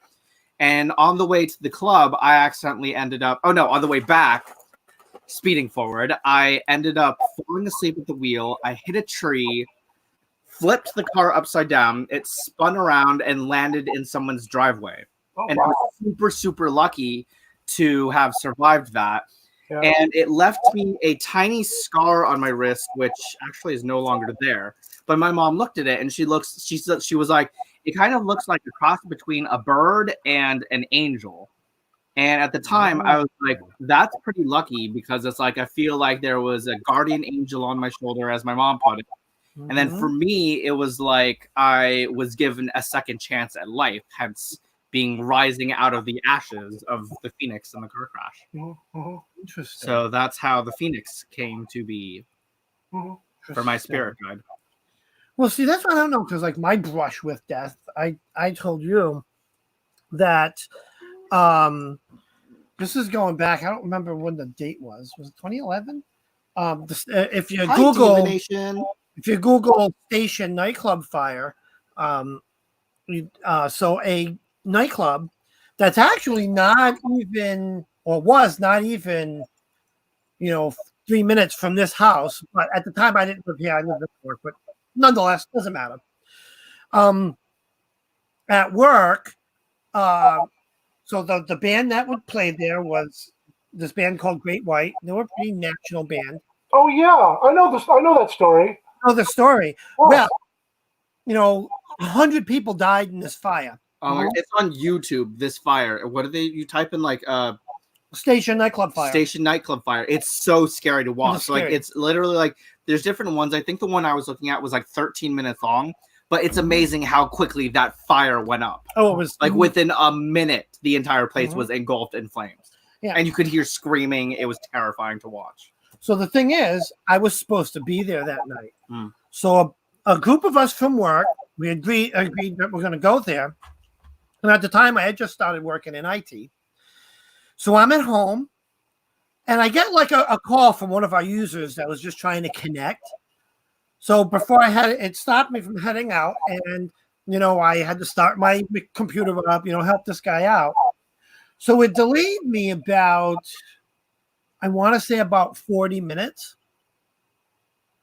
Speaker 2: And on the way to the club, I accidentally ended up, on the way back, speeding forward, I ended up falling asleep at the wheel. I hit a tree, flipped the car upside down. It spun around and landed in someone's driveway. And I was super, super lucky to have survived that. Yeah. And it left me a tiny scar on my wrist, which actually is no longer there. But my mom looked at it and she was like, it kind of looks like a cross between a bird and an angel. And at the time, I was like, that's pretty lucky because it's like, I feel like there was a guardian angel on my shoulder, as my mom put it. Mm-hmm. And then for me, it was like I was given a second chance at life, hence being rising out of the ashes of the Phoenix in the car crash.
Speaker 3: Mm-hmm.
Speaker 1: Interesting.
Speaker 2: So that's how the Phoenix came to be for my spirit guide.
Speaker 1: Well, see, that's what I don't know, because like my brush with death, I told you that this is going back. I don't remember when the date was. Was it 2011? If you Google station nightclub fire, so a nightclub that's actually not even, or was not even, 3 minutes from this house. But at the time, I didn't live here. I lived in New York, but nonetheless, doesn't matter. At work, so the band that would play there was this band called Great White. They were a pretty national band.
Speaker 3: Oh yeah, I know this. I know that story.
Speaker 1: Oh, the story. Oh. Well, 100 people died in this fire.
Speaker 2: It's on YouTube. This fire. What are they? You type in like
Speaker 1: station nightclub fire.
Speaker 2: Station nightclub fire. It's so scary to watch. Scary. Like it's literally like there's different ones. I think the one I was looking at was like 13 minutes long. But it's amazing how quickly that fire went up.
Speaker 1: Oh, it was
Speaker 2: like within a minute, the entire place was engulfed in flames. Yeah, and you could hear screaming. It was terrifying to watch.
Speaker 1: So the thing is, I was supposed to be there that night. So a group of us from work, we agreed that we're going to go there. And at the time, I had just started working in IT. So I'm at home, and I get like a call from one of our users that was just trying to connect. So before it stopped me from heading out, and I had to start my computer up, help this guy out. So it delayed me about, I want to say about 40 minutes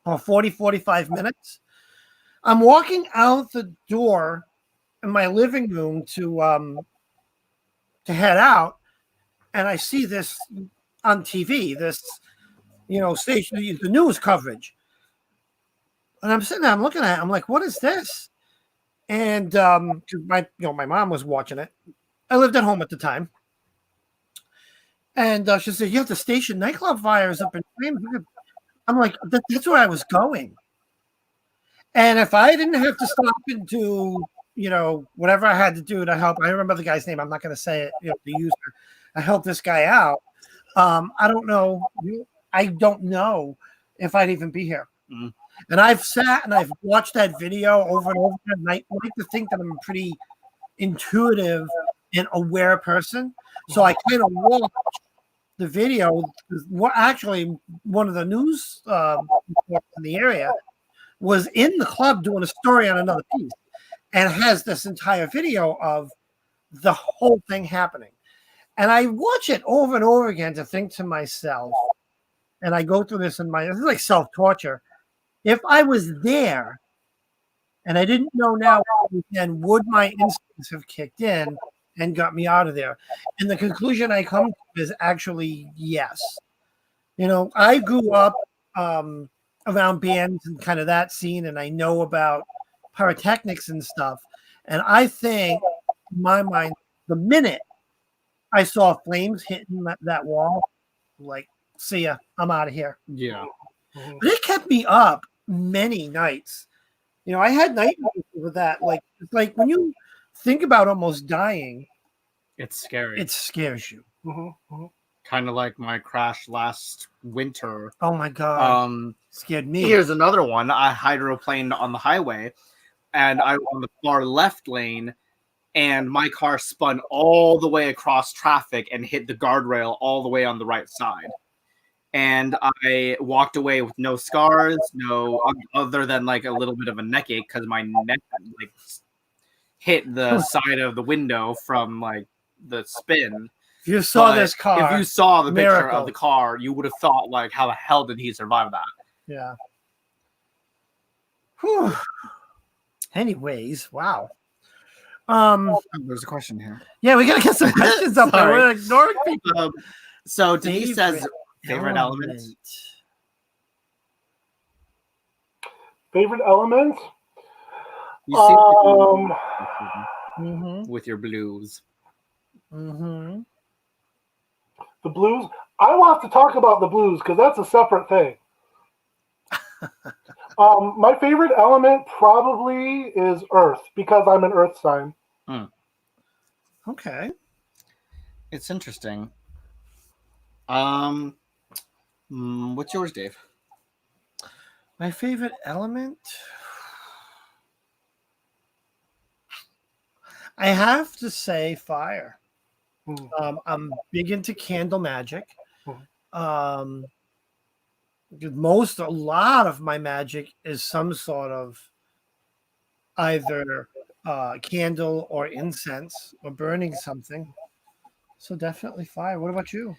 Speaker 1: or 45 minutes. I'm walking out the door in my living room to head out, and I see this on TV, this station, the news coverage. And I'm sitting there, I'm looking at it, I'm like, what is this? And my mom was watching it. I lived at home at the time. And she said, you have the station nightclub fires up in flames. I'm like, that's where I was going. And if I didn't have to stop and do, whatever I had to do to help, I remember the guy's name. I'm not going to say it, the user. I helped this guy out. I don't know. I don't know if I'd even be here. Mm-hmm. And I've sat and I've watched that video over and over. And I like to think that I'm a pretty intuitive and aware person. So I kind of watched the video. Actually, one of the news in the area was in the club doing a story on another piece and has this entire video of the whole thing happening. And I watch it over and over again to think to myself, and I go through this this is like self-torture. If I was there and I didn't know now, then would my instincts have kicked in and got me out of there? And the conclusion I come to is actually yes. I grew up around bands and kind of that scene, and I know about pyrotechnics and stuff. And I think, in my mind, the minute I saw flames hitting that wall, like, see ya, I'm out of here.
Speaker 2: Yeah.
Speaker 3: Mhm.
Speaker 1: But it kept me up many nights. I had nightmares with that. Like when you think about almost dying,
Speaker 2: It's scary.
Speaker 1: it scares you.
Speaker 2: Kind of like my crash last winter.
Speaker 1: Oh my God. Scared me.
Speaker 2: Here's another one. I hydroplaned on the highway, and I was on the far left lane, and my car spun all the way across traffic and hit the guardrail all the way on the right side. And I walked away with no scars, no other than like a little bit of a neck ache because my neck like hit the side of the window from like the spin.
Speaker 1: If you saw this car,
Speaker 2: if you saw the picture
Speaker 1: miracle.
Speaker 2: of the car, you would have thought like, how the hell did he survive that?
Speaker 1: Yeah. Whew. Anyways, wow.
Speaker 2: There's a question here.
Speaker 1: Yeah, we gotta get some questions up there. We're ignoring people.
Speaker 2: So Denise says favorite element.
Speaker 3: Favorite element?
Speaker 2: You seem
Speaker 1: With
Speaker 2: your blues.
Speaker 1: Mm-hmm.
Speaker 3: The blues. I will have to talk about the blues because that's a separate thing. My favorite element probably is Earth because I'm an Earth sign.
Speaker 1: Okay.
Speaker 2: It's interesting. What's yours, Dave?
Speaker 1: My favorite element? I have to say fire. I'm big into candle magic. A lot of my magic is some sort of either candle or incense or burning something. So definitely fire. What about you?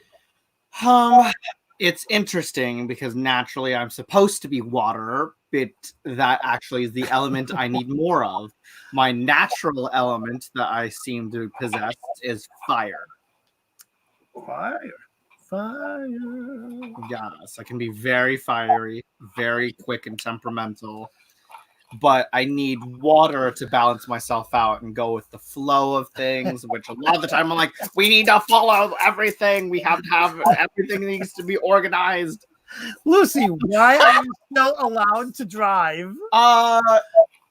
Speaker 2: It's interesting because naturally I'm supposed to be water, but that actually is the element I need more of. My natural element that I seem to possess is fire.
Speaker 1: Fire.
Speaker 2: Yes, I can be very fiery, very quick and temperamental, but I need water to balance myself out and go with the flow of things, which a lot of the time I'm like, we need to follow everything. We have to have everything needs to be organized.
Speaker 1: Lucy, why are you still allowed to drive?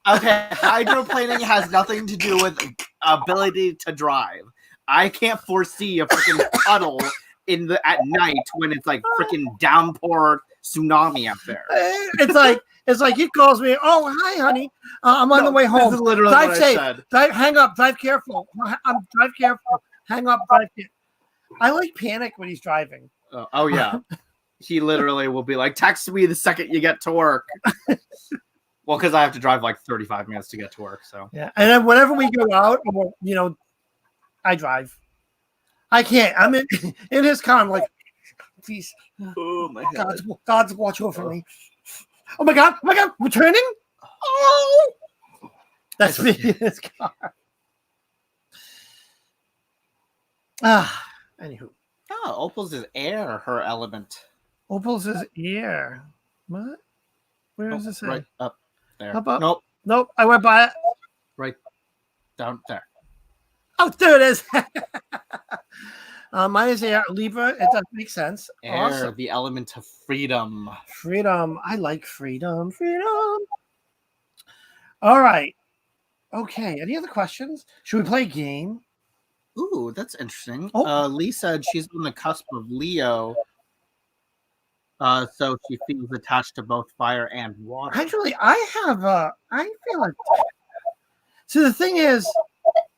Speaker 2: Okay, hydroplaning has nothing to do with ability to drive. I can't foresee a freaking puddle at night when it's like freaking downpour tsunaami up there.
Speaker 1: It's like he calls me. Oh, hi, honey. I'm on the way home.
Speaker 2: This is literally
Speaker 1: drive
Speaker 2: what
Speaker 1: safe.
Speaker 2: I said.
Speaker 1: Hang up. Drive careful. Drive careful. Hang up. Drive careful. I like panic when he's driving.
Speaker 2: Oh yeah, he literally will be like, "Text me the second you get to work." Well, because I have to drive like 35 minutes to get to work. So
Speaker 1: yeah, and then whenever we go out, I drive. I can't. I'm in his car. I'm like, please,
Speaker 2: oh my God.
Speaker 1: God's watch over me. Oh my God! We're turning. Oh, that's me in his car. Anywho.
Speaker 2: Oh, Opal's is air, her element.
Speaker 1: Opal's is air. What? Where does it say?
Speaker 2: Right up there.
Speaker 1: Up.
Speaker 2: Nope.
Speaker 1: I went by it.
Speaker 2: Right down there.
Speaker 1: Oh, there it is. Mine is air. Libra. It does make sense.
Speaker 2: Air,
Speaker 1: Awesome.
Speaker 2: the element of freedom.
Speaker 1: Freedom. I like freedom. All right. Okay. Any other questions? Should we play a game?
Speaker 2: Ooh, that's interesting.
Speaker 1: Oh.
Speaker 2: Lee said she's on the cusp of Leo. So she feels attached to both fire and water.
Speaker 1: Actually, I feel like. So the thing is,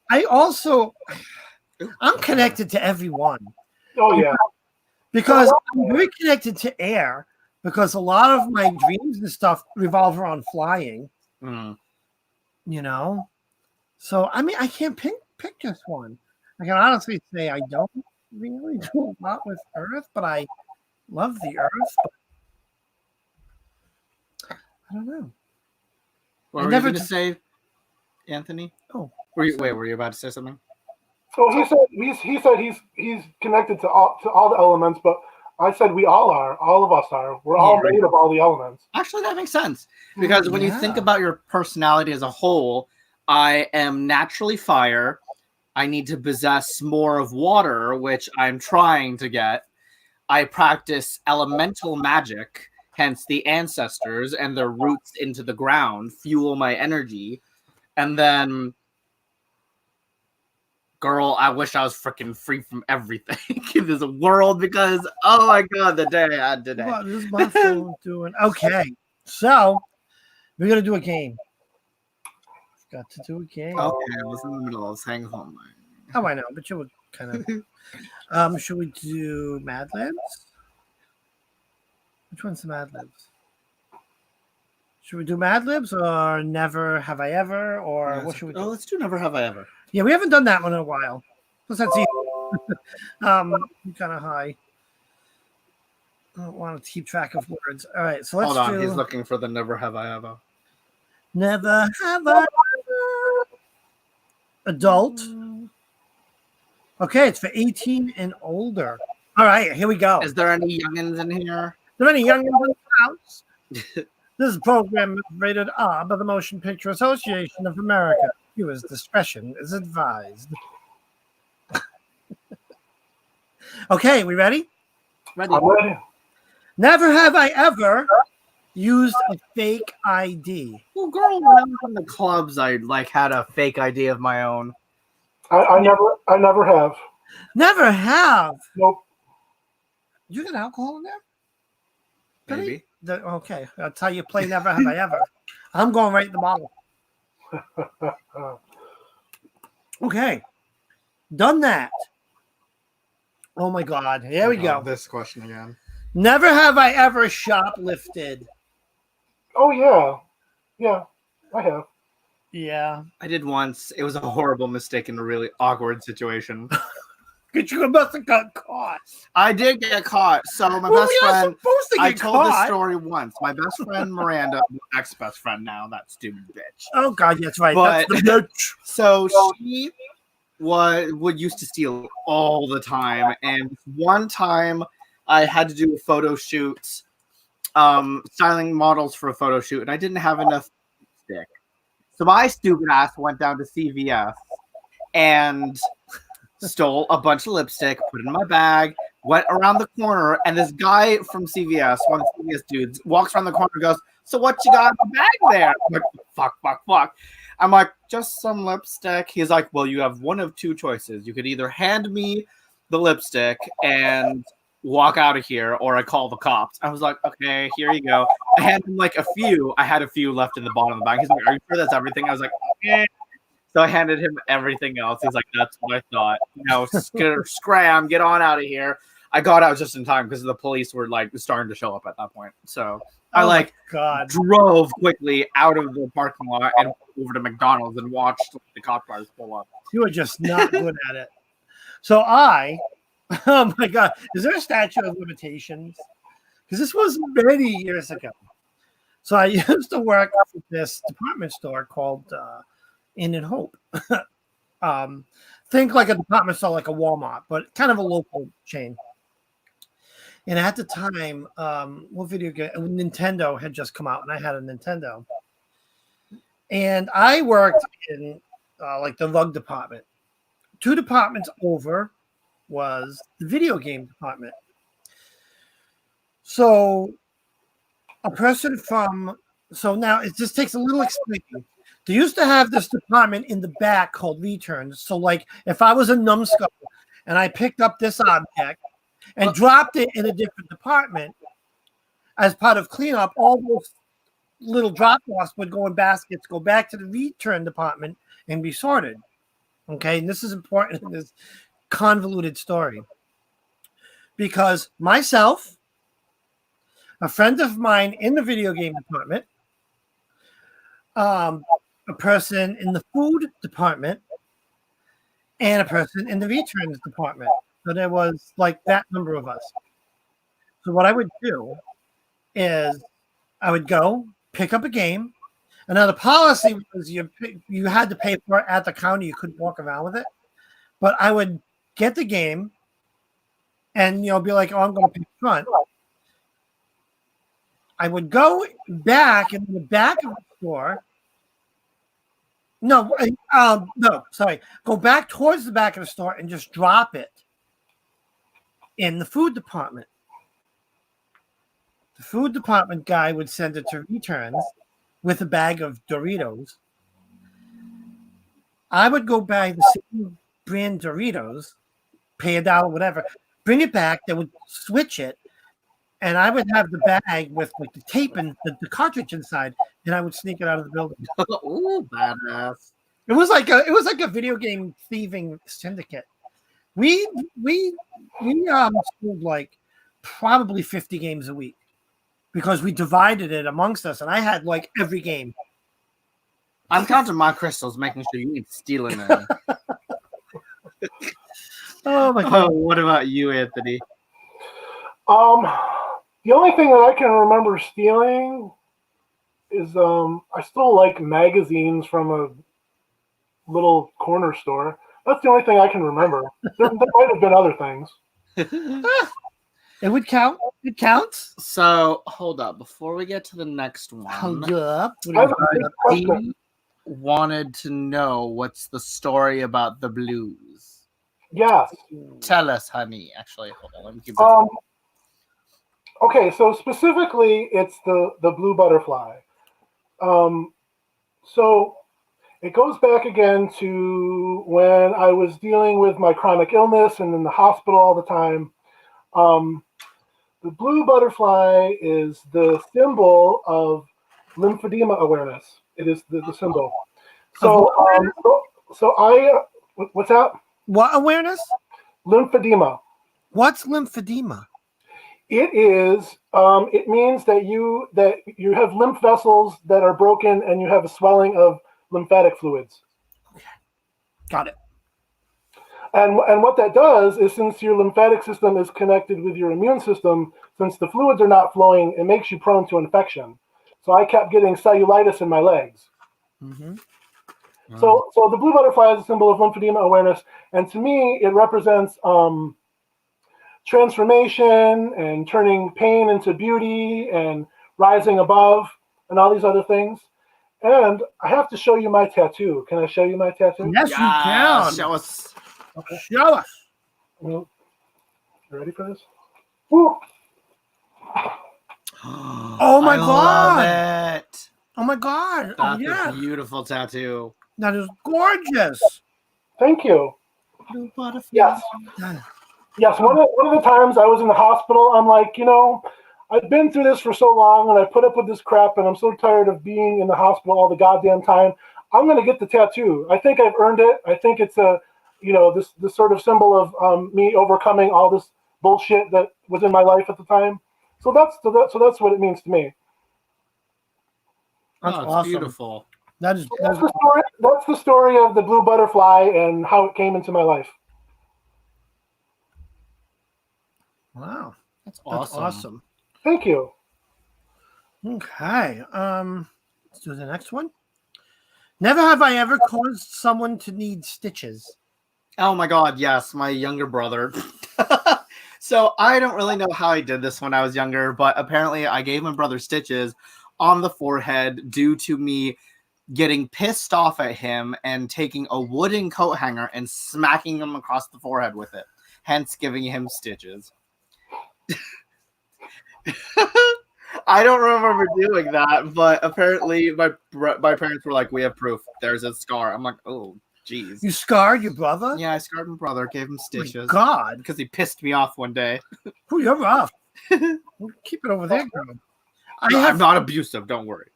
Speaker 1: I'm connected to everyone.
Speaker 3: Oh yeah.
Speaker 1: Because I'm very connected to air because a lot of my dreams and stuff revolve around flying. So I mean I can't pick just one. I can honestly say I don't really do a lot with Earth, but I love the Earth. I don't know.
Speaker 2: What were you going to say, Anthony?
Speaker 1: Oh,
Speaker 2: were you about to say something?
Speaker 3: So he said he's connected to all the elements, but I said we all are. All of us are. We're all made of all the elements.
Speaker 2: Actually, that makes sense because when you think about your personality as a whole, I am naturally fire. I need to possess more of water, which I'm trying to get. I practice elemental magic, hence the ancestors and their roots into the ground fuel my energy. And then, girl, I wish I was freaking free from everything in this world because, oh my god, the day I had today.
Speaker 1: What is my phone doing? Okay, so we're gonna do a game. Got to do a game.
Speaker 2: Okay, I was in the middle of saying home.
Speaker 1: Oh, I know, but you would kind of. Should we do Mad Libs? Which one's the Mad Libs? Should we do Mad Libs or Never Have I Ever? Or what should we do?
Speaker 2: Oh, let's do Never Have I Ever.
Speaker 1: Yeah, we haven't done that one in a while. Plus, that's easy. I'm kind of high. I don't want to keep track of words. All right, so let's
Speaker 2: Hold on,
Speaker 1: do
Speaker 2: he's looking for the Never Have I Ever.
Speaker 1: Never Have I Ever. Adult. Okay, it's for 18 and older. All right, here we go.
Speaker 2: Is there any youngins in here?
Speaker 1: Are there any youngins in the house? This program is rated R by the Motion Picture Association of America. Viewers' discretion is advised. Okay, we ready?
Speaker 2: Ready.
Speaker 3: I'm ready.
Speaker 1: Never have I ever used a fake ID.
Speaker 2: Well, girl, when I was in the clubs, I had a fake ID of my own.
Speaker 3: I never have.
Speaker 1: Never have.
Speaker 3: Nope.
Speaker 1: You got alcohol in there?
Speaker 2: Maybe.
Speaker 1: Okay, that's how you play Never Have I Ever. I'm going right in the bottle. Okay, done that. Oh my God, here we go.
Speaker 2: This question again.
Speaker 1: Never have I ever shoplifted.
Speaker 3: Oh yeah, I have.
Speaker 1: Yeah,
Speaker 2: I did once. It was a horrible mistake in a really awkward situation.
Speaker 1: because you must have got caught.
Speaker 2: I did get caught. So my
Speaker 1: Well,
Speaker 2: best
Speaker 1: you're not
Speaker 2: friend,
Speaker 1: supposed to
Speaker 2: I
Speaker 1: get
Speaker 2: told this
Speaker 1: caught.
Speaker 2: story once. My best friend Miranda, ex-best friend now, that stupid bitch.
Speaker 1: Oh God, that's right.
Speaker 2: But-
Speaker 1: That's the bitch.
Speaker 2: So she would used to steal all the time, and one time I had to do a photo shoot, styling models for a photo shoot, and I didn't have enough lipstick. So my stupid ass went down to CVS and stole a bunch of lipstick, put it in my bag, went around the corner, and this guy from CVS, one of the CVS dudes, walks around the corner and goes, "So what you got in the bag there?" I'm like, fuck. I'm like, "Just some lipstick." He's like, "Well, you have one of two choices. You could either hand me the lipstick and walk out of here, or I call the cops." I was like, "Okay, here you go." I had him like a few. I had a few left in the bottom of the bag. He's like, "Are you sure that's everything?" I was like, "Okay." So I handed him everything else. He's like, "That's what I thought." Scram, get on out of here. I got out just in time because the police were starting to show up at that point. So I
Speaker 1: Oh my God.
Speaker 2: drove quickly out of the parking lot and over to McDonald's and watched the cop cars pull up.
Speaker 1: You are just not good at it. So oh my God, is there a statute of limitations? Because this was many years ago. So I used to work at this department store called Inn and Hope. Think like a department store, like a Walmart, but kind of a local chain. And at the time, what video game? Nintendo had just come out, and I had a Nintendo. And I worked in like the rug department. 2 departments over was the video game department. So now it just takes a little explaining. They used to have this department in the back called returns. So like if I was a numbskull and I picked up this object and dropped it in a different department as part of cleanup, all those little drop-offs would go in baskets, go back to the return department and be sorted. Okay, and this is important in this convoluted story because myself, a friend of mine in the video game department, a person in the food department, and a person in the returns department. So there was like that number of us. So what I would do is I would go pick up a game. And now the policy was you had to pay for it at the counter. You couldn't walk around with it. But I would get the game and be like, "Oh, I'm going to pick front." I would go back in the back of the store. No, sorry. Go back towards the back of the store and just drop it in the food department. The food department guy would send it to returns with a bag of Doritos. I would go buy the same brand Doritos, pay $1, whatever, bring it back. They would switch it, and I would have the bag with like the tape and the cartridge inside, and I would sneak it out of the building.
Speaker 2: Ooh, badass.
Speaker 1: It was like a video game thieving syndicate. We sold like probably 50 games a week because we divided it amongst us, and I had like every game.
Speaker 2: I'm counting my crystals, making sure you ain't stealing any.
Speaker 1: Oh my god!
Speaker 2: What about you, Anthony?
Speaker 3: The only thing that I can remember stealing is I still like magazines from a little corner store. That's the only thing I can remember. There might have been other things.
Speaker 1: It would count. It counts.
Speaker 2: So hold up before we get to the next one.
Speaker 1: Hold up.
Speaker 3: I have a big question.
Speaker 2: He wanted to know what's the story about the blues.
Speaker 3: Yes.
Speaker 2: Tell us, honey. Actually, hold on. Let me keep.
Speaker 3: Okay, so specifically, it's the blue butterfly. So it goes back again to when I was dealing with my chronic illness and in the hospital all the time. The blue butterfly is the symbol of lymphedema awareness. It is the symbol. So, what's that?
Speaker 1: What awareness?
Speaker 3: Lymphedema.
Speaker 1: What's lymphedema?
Speaker 3: It is. It means that you have lymph vessels that are broken and you have a swelling of lymphatic fluids.
Speaker 1: Okay. Got it.
Speaker 3: And what that does is, since your lymphatic system is connected with your immune system, since the fluids are not flowing, it makes you prone to infection. So I kept getting cellulitis in my legs.
Speaker 1: Mm-hmm.
Speaker 3: So the blue butterfly is a symbol of lymphedema awareness, and to me, it represents transformation and turning pain into beauty and rising above and all these other things. And I have to show you my tattoo. Can I show you my tattoo?
Speaker 1: Yes, you can.
Speaker 2: Show us.
Speaker 3: Okay.
Speaker 1: Show us.
Speaker 3: You ready for this? Woo!
Speaker 1: Oh my god!
Speaker 2: Love it.
Speaker 1: Oh my god!
Speaker 2: That's
Speaker 1: yeah,
Speaker 2: a beautiful tattoo.
Speaker 1: that is gorgeous.
Speaker 3: Thank you.
Speaker 2: Blue butterfly.
Speaker 3: Yes. Yes, one of the times I was in the hospital, I'm like, I've been through this for so long and I put up with this crap and I'm so tired of being in the hospital all the goddamn time. I'm going to get the tattoo. I think I've earned it. I think it's this sort of symbol of me overcoming all this bullshit that was in my life at the time. So that's what it means to me.
Speaker 1: That's
Speaker 2: it's
Speaker 1: awesome.
Speaker 2: beautiful.
Speaker 1: That's
Speaker 3: the story of the blue butterfly and how it came into my life.
Speaker 1: wow.
Speaker 2: That's
Speaker 1: That's
Speaker 2: awesome.
Speaker 1: awesome.
Speaker 3: Thank you.
Speaker 1: Okay. Let's do the next one. Never have I ever caused someone to need stitches.
Speaker 2: Oh my god, yes, my younger brother. So I don't really know how I did this when I was younger, but apparently I gave my brother stitches on the forehead due to me getting pissed off at him and taking a wooden coat hanger and smacking him across the forehead with it, hence giving him stitches. I don't remember doing that, but apparently my parents were like, "We have proof. There's a scar." I'm like, "Oh, jeez."
Speaker 1: You scarred your brother?
Speaker 2: Yeah, I scarred my brother. Gave him
Speaker 1: Oh
Speaker 2: stitches.
Speaker 1: my God.
Speaker 2: Because he pissed me off one day.
Speaker 1: Oh, you're rough. We'll keep it over there, girl.
Speaker 2: I'm not abusive. Don't worry.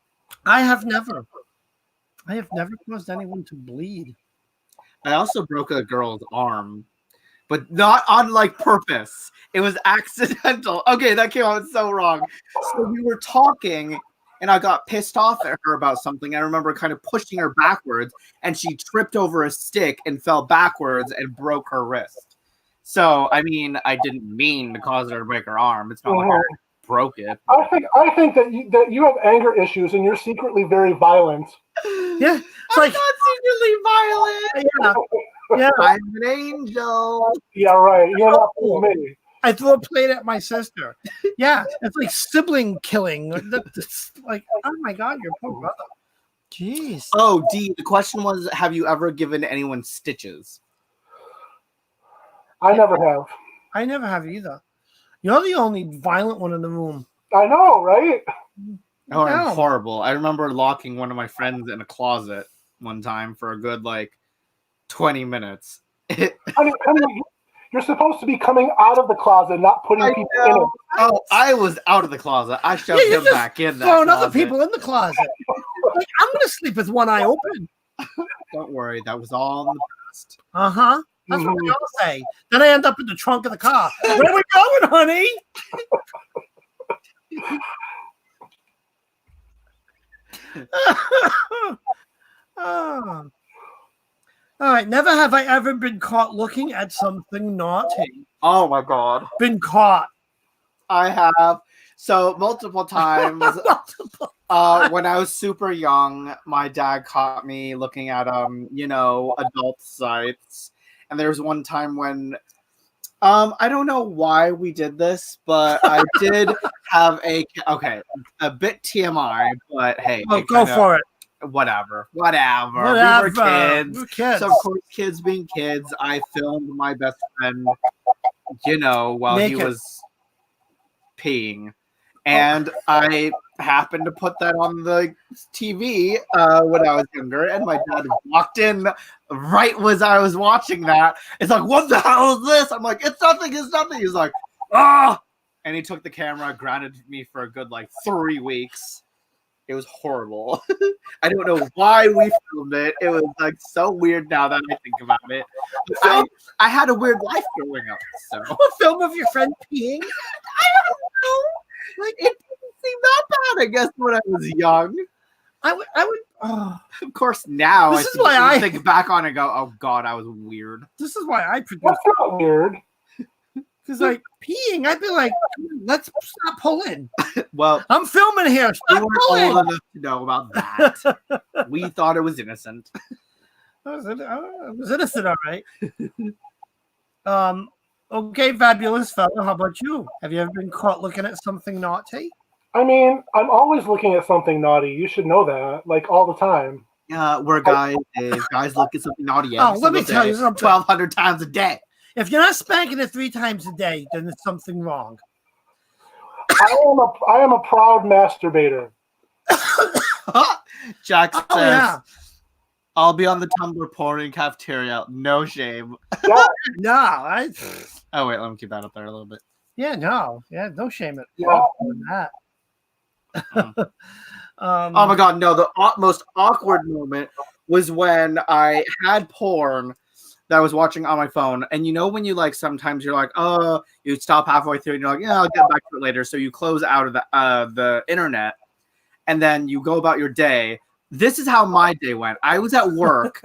Speaker 1: I have never caused anyone to bleed.
Speaker 2: I also broke a girl's arm, but not on like purpose. It was accidental. Okay, that came out so wrong. So we were talking and I got pissed off at her about something. I remember kind of pushing her backwards and she tripped over a stick and fell backwards and broke her wrist. So, I mean, I didn't mean to cause her to break her arm. It's not like I broke it.
Speaker 3: I think that you have anger issues and you're secretly very violent.
Speaker 1: Yeah. It's
Speaker 2: I'm
Speaker 1: like,
Speaker 2: not secretly violent.
Speaker 1: yeah.
Speaker 2: I'm an angel.
Speaker 3: Yeah, right. You're not fooling me.
Speaker 1: I threw a plate at my sister. Yeah. It's like sibling killing. It's like, oh my God, your poor brother. Jeez.
Speaker 2: Oh, D, the question was, have you ever given anyone stitches?
Speaker 3: I never have.
Speaker 1: I never have either. You're the only violent one in the room.
Speaker 3: I know, right?
Speaker 2: Oh,
Speaker 1: No.
Speaker 2: I'm horrible. I remember locking one of my friends in a closet one time for a good 20 minutes.
Speaker 3: Honey, you're supposed to be coming out of the closet, not putting people in it.
Speaker 2: Oh, I was out of the closet. I shoved him back in that
Speaker 1: throwing
Speaker 2: closet.
Speaker 1: other people in the closet. Like, I'm gonna sleep with one eye open.
Speaker 2: Don't worry, that was all in the past.
Speaker 1: Uh-huh. That's what we all say. Then I end up in the trunk of the car. Where are we going, honey? Oh. All right. Never have I ever been caught looking at something naughty.
Speaker 2: Oh my god.
Speaker 1: Been caught.
Speaker 2: I have. So multiple times. When I was super young, my dad caught me looking at adult sites. And there was one time when I don't know why we did this, but I did have a bit TMI, but hey,
Speaker 1: go for it.
Speaker 2: Whatever. We were kids.
Speaker 1: We're kids.
Speaker 2: So of course, kids being kids, I filmed my best friend, while
Speaker 1: Naked.
Speaker 2: he was peeing. And I happened to put that on the TV when I was younger, and my dad walked in right as I was watching that. It's like, what the hell is this? I'm like, it's nothing. He's like, ah! And he took the camera, grounded me for a good 3 weeks. It was horrible. I don't know why we filmed it. It was so weird now that I think about it. I had a weird life growing up. So
Speaker 1: A film of your friend peeing?
Speaker 2: I don't know. It didn't seem that bad, I guess, when I was young.
Speaker 1: I would.
Speaker 2: Of course, now
Speaker 1: This is why I
Speaker 2: think back on it and go, oh god, I was weird.
Speaker 1: This is why I produce.
Speaker 3: That's not weird.
Speaker 1: Because peeing, I'd be like, let's stop pulling.
Speaker 2: Well,
Speaker 1: I'm filming here.
Speaker 2: we
Speaker 1: Stop
Speaker 2: weren't
Speaker 1: pulling.
Speaker 2: old enough to know about that. We thought it was innocent.
Speaker 1: I was innocent, all right. Okay, fabulous fella. How about you? Have you ever been caught looking at something naughty?
Speaker 3: I mean, I'm always looking at something naughty. You should know that, all the time.
Speaker 2: Yeah, we're guys. Guys look at something naughty.
Speaker 1: Let me tell you something.
Speaker 2: 1,200 times a day.
Speaker 1: If you're not spanking it 3 times a day, then there's something wrong.
Speaker 3: I am a proud masturbator.
Speaker 2: Jack says,
Speaker 1: yeah.
Speaker 2: I'll be on the Tumblr pouring cafeteria. No shame.
Speaker 3: Yeah.
Speaker 1: No,
Speaker 2: Oh, wait, let me keep that up there a little bit.
Speaker 1: Yeah, no. Yeah, no shame at
Speaker 3: Yeah.
Speaker 1: that.
Speaker 2: Oh my god, no, the most awkward moment was when I had porn that I was watching on my phone. And when you sometimes you're like, oh, you stop halfway through and you're like, yeah, I'll get back to it later. So you close out of the internet and then you go about your day. This is how my day went. I was at work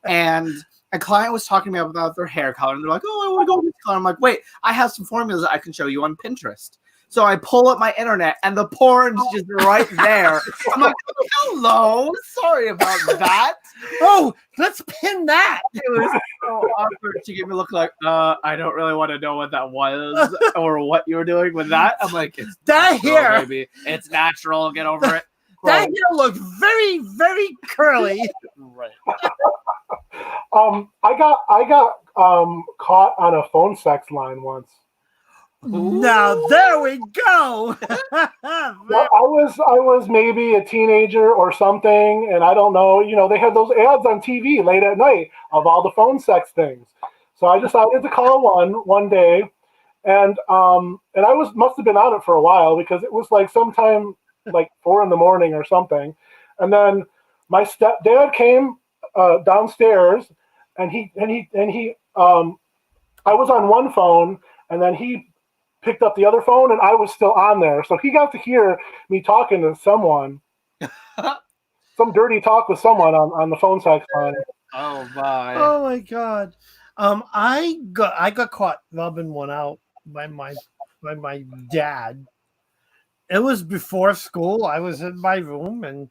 Speaker 2: and a client was talking to me about their hair color, and they're like, oh, I want to go with this color. I'm like, wait, I have some formulas that I can show you on Pinterest. So I pull up my internet, and the porn's just right there. I'm like, hello, sorry about that.
Speaker 1: Oh, let's pin that.
Speaker 2: It was so awkward. She gave me a look like, I don't really want to know what that was or what you were doing with that. I'm like, it's
Speaker 1: that hair,
Speaker 2: baby. It's natural. Get over it.
Speaker 1: That hair looked very, very curly.
Speaker 2: Right.
Speaker 3: I got caught on a phone sex line once.
Speaker 1: Now there we go.
Speaker 3: Well, I was maybe a teenager or something, and I don't know. They had those ads on TV late at night of all the phone sex things. So I decided to call one day, and I must have been on it for a while because it was sometime 4 a.m. or something, and then my stepdad came downstairs, and he I was on one phone, and then he picked up the other phone, and I was still on there. So he got to hear me talking to someone, some dirty talk with someone on the phone sex line.
Speaker 2: Oh my!
Speaker 1: Oh my god! I got caught rubbing one out by my dad. It was before school. I was in my room, and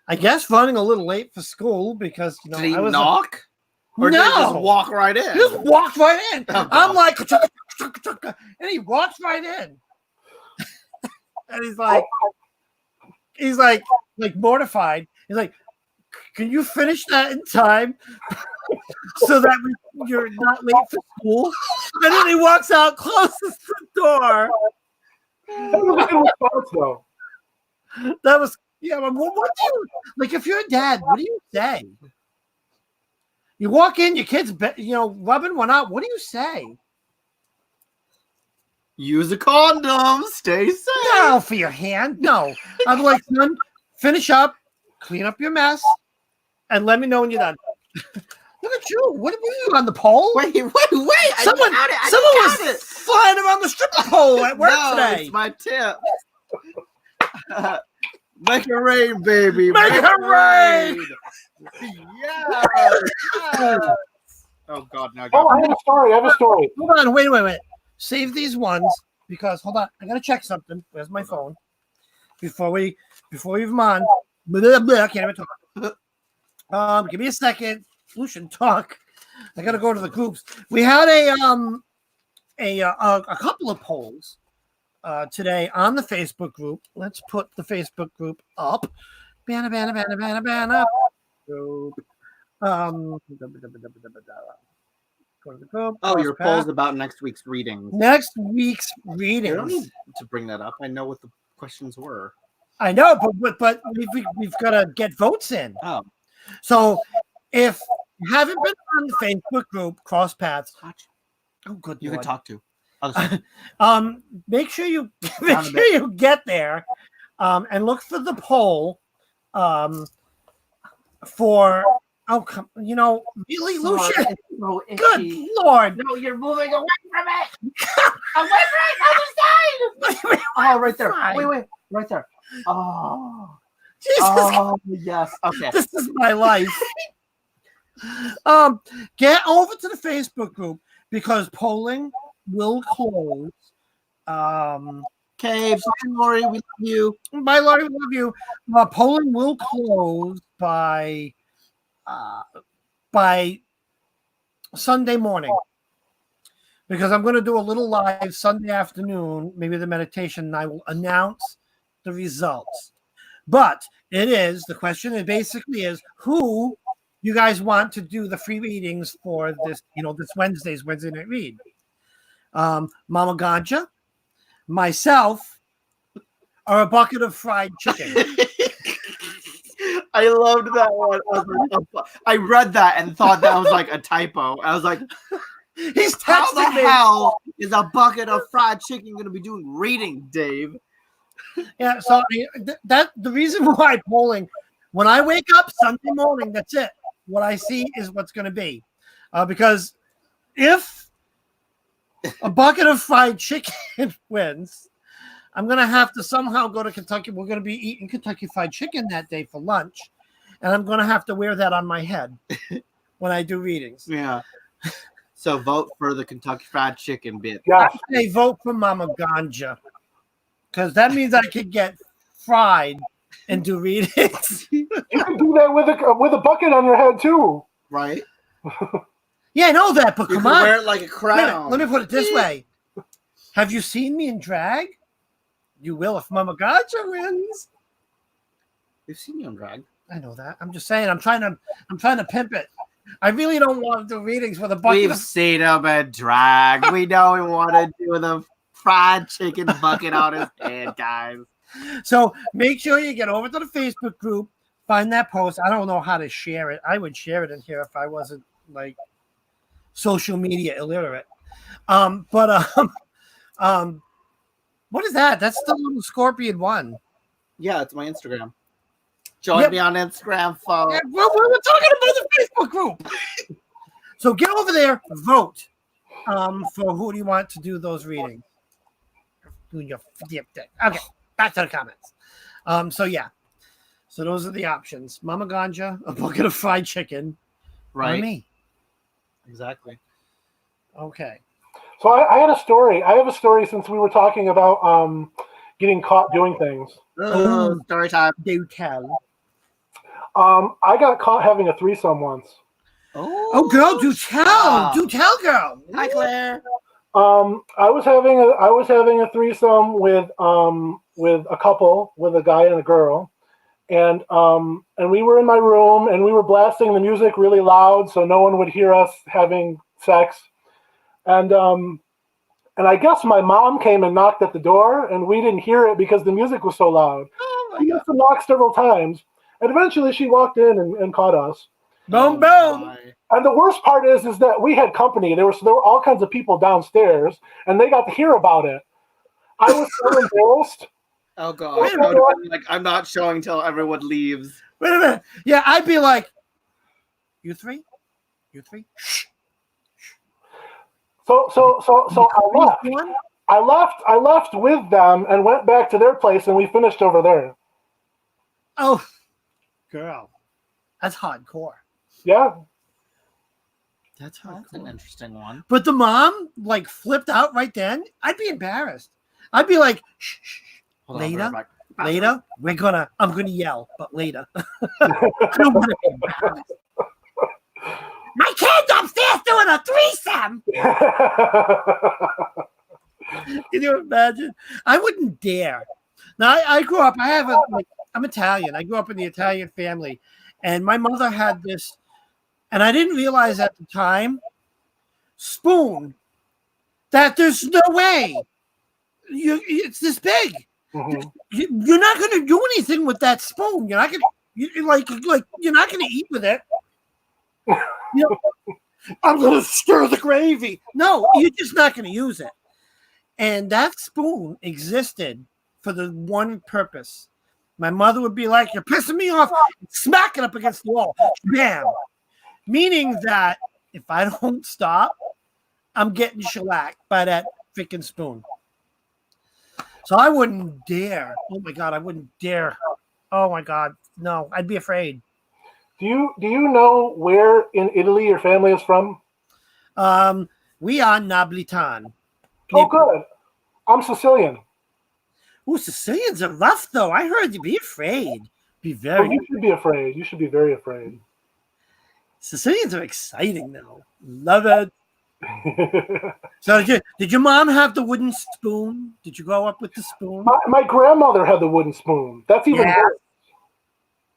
Speaker 1: I guess running a little late for school because
Speaker 2: did he
Speaker 1: I was
Speaker 2: knock? Or did he just walk right in?
Speaker 1: He just walked right in.
Speaker 2: Oh,
Speaker 1: I'm like, and he walks right in. And he's like mortified. He's like, can you finish that in time so that you're not late for school? And then he walks out, closes the door.
Speaker 3: That was a good response, though.
Speaker 1: That was But what do you like? If you're a dad, what do you say? You walk in, your kid's rubbing one out. What do you say?
Speaker 2: Use a condom. Stay safe.
Speaker 1: No, for your hand. No, I'm like, son, finish up, clean up your mess, and let me know when you're done. Look at you. What were you on the pole?
Speaker 2: Wait.
Speaker 1: Someone was flying around the stripper pole at work today.
Speaker 2: It's my tip. Make it rain, baby.
Speaker 1: Make it rain.
Speaker 2: Yeah. Oh God, now.
Speaker 3: Oh, I have a story.
Speaker 1: Hold on, wait. Save these ones because hold on, I gotta check something. Where's my phone? Before we move on. I can't even talk. Give me a second. Lucian, talk. I gotta go to the groups. We had a couple of polls today on the Facebook group. Let's put the Facebook group up. Banner. Group. Go to the group.
Speaker 2: Oh, your poll's about next week's readings.
Speaker 1: Next week's
Speaker 2: You
Speaker 1: readings.
Speaker 2: don't need to bring that up. I know what the questions were.
Speaker 1: I know, but we've got to get votes in.
Speaker 2: Oh,
Speaker 1: So if you haven't been on the Facebook group, Cross Paths. Oh, good.
Speaker 2: you
Speaker 1: Lord.
Speaker 2: can talk to.
Speaker 1: Make sure you get there, and look for the poll, for really, Lucian.
Speaker 2: So
Speaker 1: Good Lord.
Speaker 2: No, you're moving away from it. Away from it. Other side. Oh, right there. Wait. Right there. Oh.
Speaker 1: Jesus.
Speaker 2: Oh, yes. Okay.
Speaker 1: This is my life. Get over to the Facebook group because polling will close.
Speaker 2: Okay, bye, Lori. We love you.
Speaker 1: Bye, Lori. We love you. Polling will close by Sunday morning because I'm going to do a little live Sunday afternoon, maybe the meditation, and I will announce the results. But the question is basically who you guys want to do the free readings for this, this Wednesday night read. Mama Ganja, myself, or a bucket of fried chicken.
Speaker 2: I loved that one. I read that and thought that was like a typo. I was like,
Speaker 1: He's
Speaker 2: how
Speaker 1: texting
Speaker 2: the
Speaker 1: me.
Speaker 2: hell is a bucket of fried chicken going to be doing reading, Dave?
Speaker 1: Yeah, so that the reason why polling, when I wake up Sunday morning, that's it. What I see is what's going to be, because if a bucket of fried chicken wins, I'm going to have to somehow go to Kentucky. We're going to be eating Kentucky Fried Chicken that day for lunch, and I'm going to have to wear that on my head when I do readings.
Speaker 2: Yeah. So vote for the Kentucky Fried Chicken bit.
Speaker 3: Yeah.
Speaker 1: I say vote for Mama Ganja because that means I could get fried and do readings.
Speaker 3: You can do that with a bucket on your head too.
Speaker 2: Right?
Speaker 1: Yeah, I know that, but
Speaker 2: You
Speaker 1: come
Speaker 2: can
Speaker 1: on.
Speaker 2: wear it like a
Speaker 1: Wait a
Speaker 2: crown.
Speaker 1: minute, let me put it this way. Have you seen me in drag? You will if Mama Ganja wins.
Speaker 2: We've seen you on drag.
Speaker 1: I know that. I'm just saying. I'm trying to pimp it. I really don't want to do readings with a bucket.
Speaker 2: We've seen him in drag. We know we want to do the fried chicken bucket on his head, guys.
Speaker 1: So make sure you get over to the Facebook group, find that post. I don't know how to share it. I would share it in here if I wasn't like social media illiterate. What is that? That's the little scorpion one.
Speaker 2: Yeah, it's my Instagram. Join me on Instagram, folks.
Speaker 1: Yeah, we're talking about the Facebook group. So get over there, vote for who do you want to do those readings. Okay, back to the comments. So those are the options. Mama Ganja, a bucket of fried chicken,
Speaker 2: Right.
Speaker 1: or me.
Speaker 2: Exactly.
Speaker 1: Okay.
Speaker 3: So I had a story. I have a story since we were talking about getting caught doing things.
Speaker 2: Oh, story time.
Speaker 1: Do tell.
Speaker 3: I got caught having a threesome once.
Speaker 1: Oh, girl, do tell.
Speaker 2: stop.
Speaker 1: Do tell, girl.
Speaker 2: Hi, Claire.
Speaker 3: I was having a threesome with a couple, with a guy and a girl, and we were in my room and we were blasting the music really loud so no one would hear us having sex, and And I guess my mom came and knocked at the door, and we didn't hear it because the music was so loud. She must have knocked several times, and eventually she walked in and caught us.
Speaker 1: Boom, boom.
Speaker 2: my.
Speaker 3: And the worst part is that we had company. There were all kinds of people downstairs, and they got to hear about it. I was so embarrassed.
Speaker 2: Oh god! I would have been like, I'm not showing till everyone leaves.
Speaker 1: Wait a minute. Yeah, I'd be like, you three? Shh.
Speaker 3: So I left with them and went back to their place, and we finished over there.
Speaker 1: Oh, girl, that's hardcore.
Speaker 3: Yeah.
Speaker 2: That's an interesting one.
Speaker 1: But the mom like flipped out right then. I'd be embarrassed. I'd be like, shh, shh.
Speaker 2: Hold on,
Speaker 1: Later, I'm gonna yell, but later. I don't want to be embarrassed. My kid's upstairs doing a threesome. Can you imagine? I wouldn't dare. Now I grew up. I'm Italian. I grew up in the Italian family, and my mother had this, and I didn't realize at the time, spoon, that there's no way. It's this big.
Speaker 3: Mm-hmm.
Speaker 1: You're not going to do anything with that spoon. You're not going to you're not going to eat with it. I'm going to stir the gravy. No, you're just not going to use it. And that spoon existed for the one purpose. My mother would be like, "You're pissing me off," smack it up against the wall. Bam. Meaning that if I don't stop, I'm getting shellacked by that freaking spoon. So I wouldn't dare. Oh my God, I wouldn't dare. Oh my God, no, I'd be afraid.
Speaker 3: Do you know where in Italy your family is from?
Speaker 1: We are Napolitan.
Speaker 3: Oh, good. I'm Sicilian.
Speaker 1: Oh, Sicilians are rough, though. I heard you be afraid. Be
Speaker 3: Oh,
Speaker 1: very.
Speaker 3: you should be afraid. You should be very afraid.
Speaker 1: Sicilians are exciting, though. Love it. So did your mom have the wooden spoon? Did you grow up with the spoon?
Speaker 3: My grandmother had the wooden spoon. That's even worse.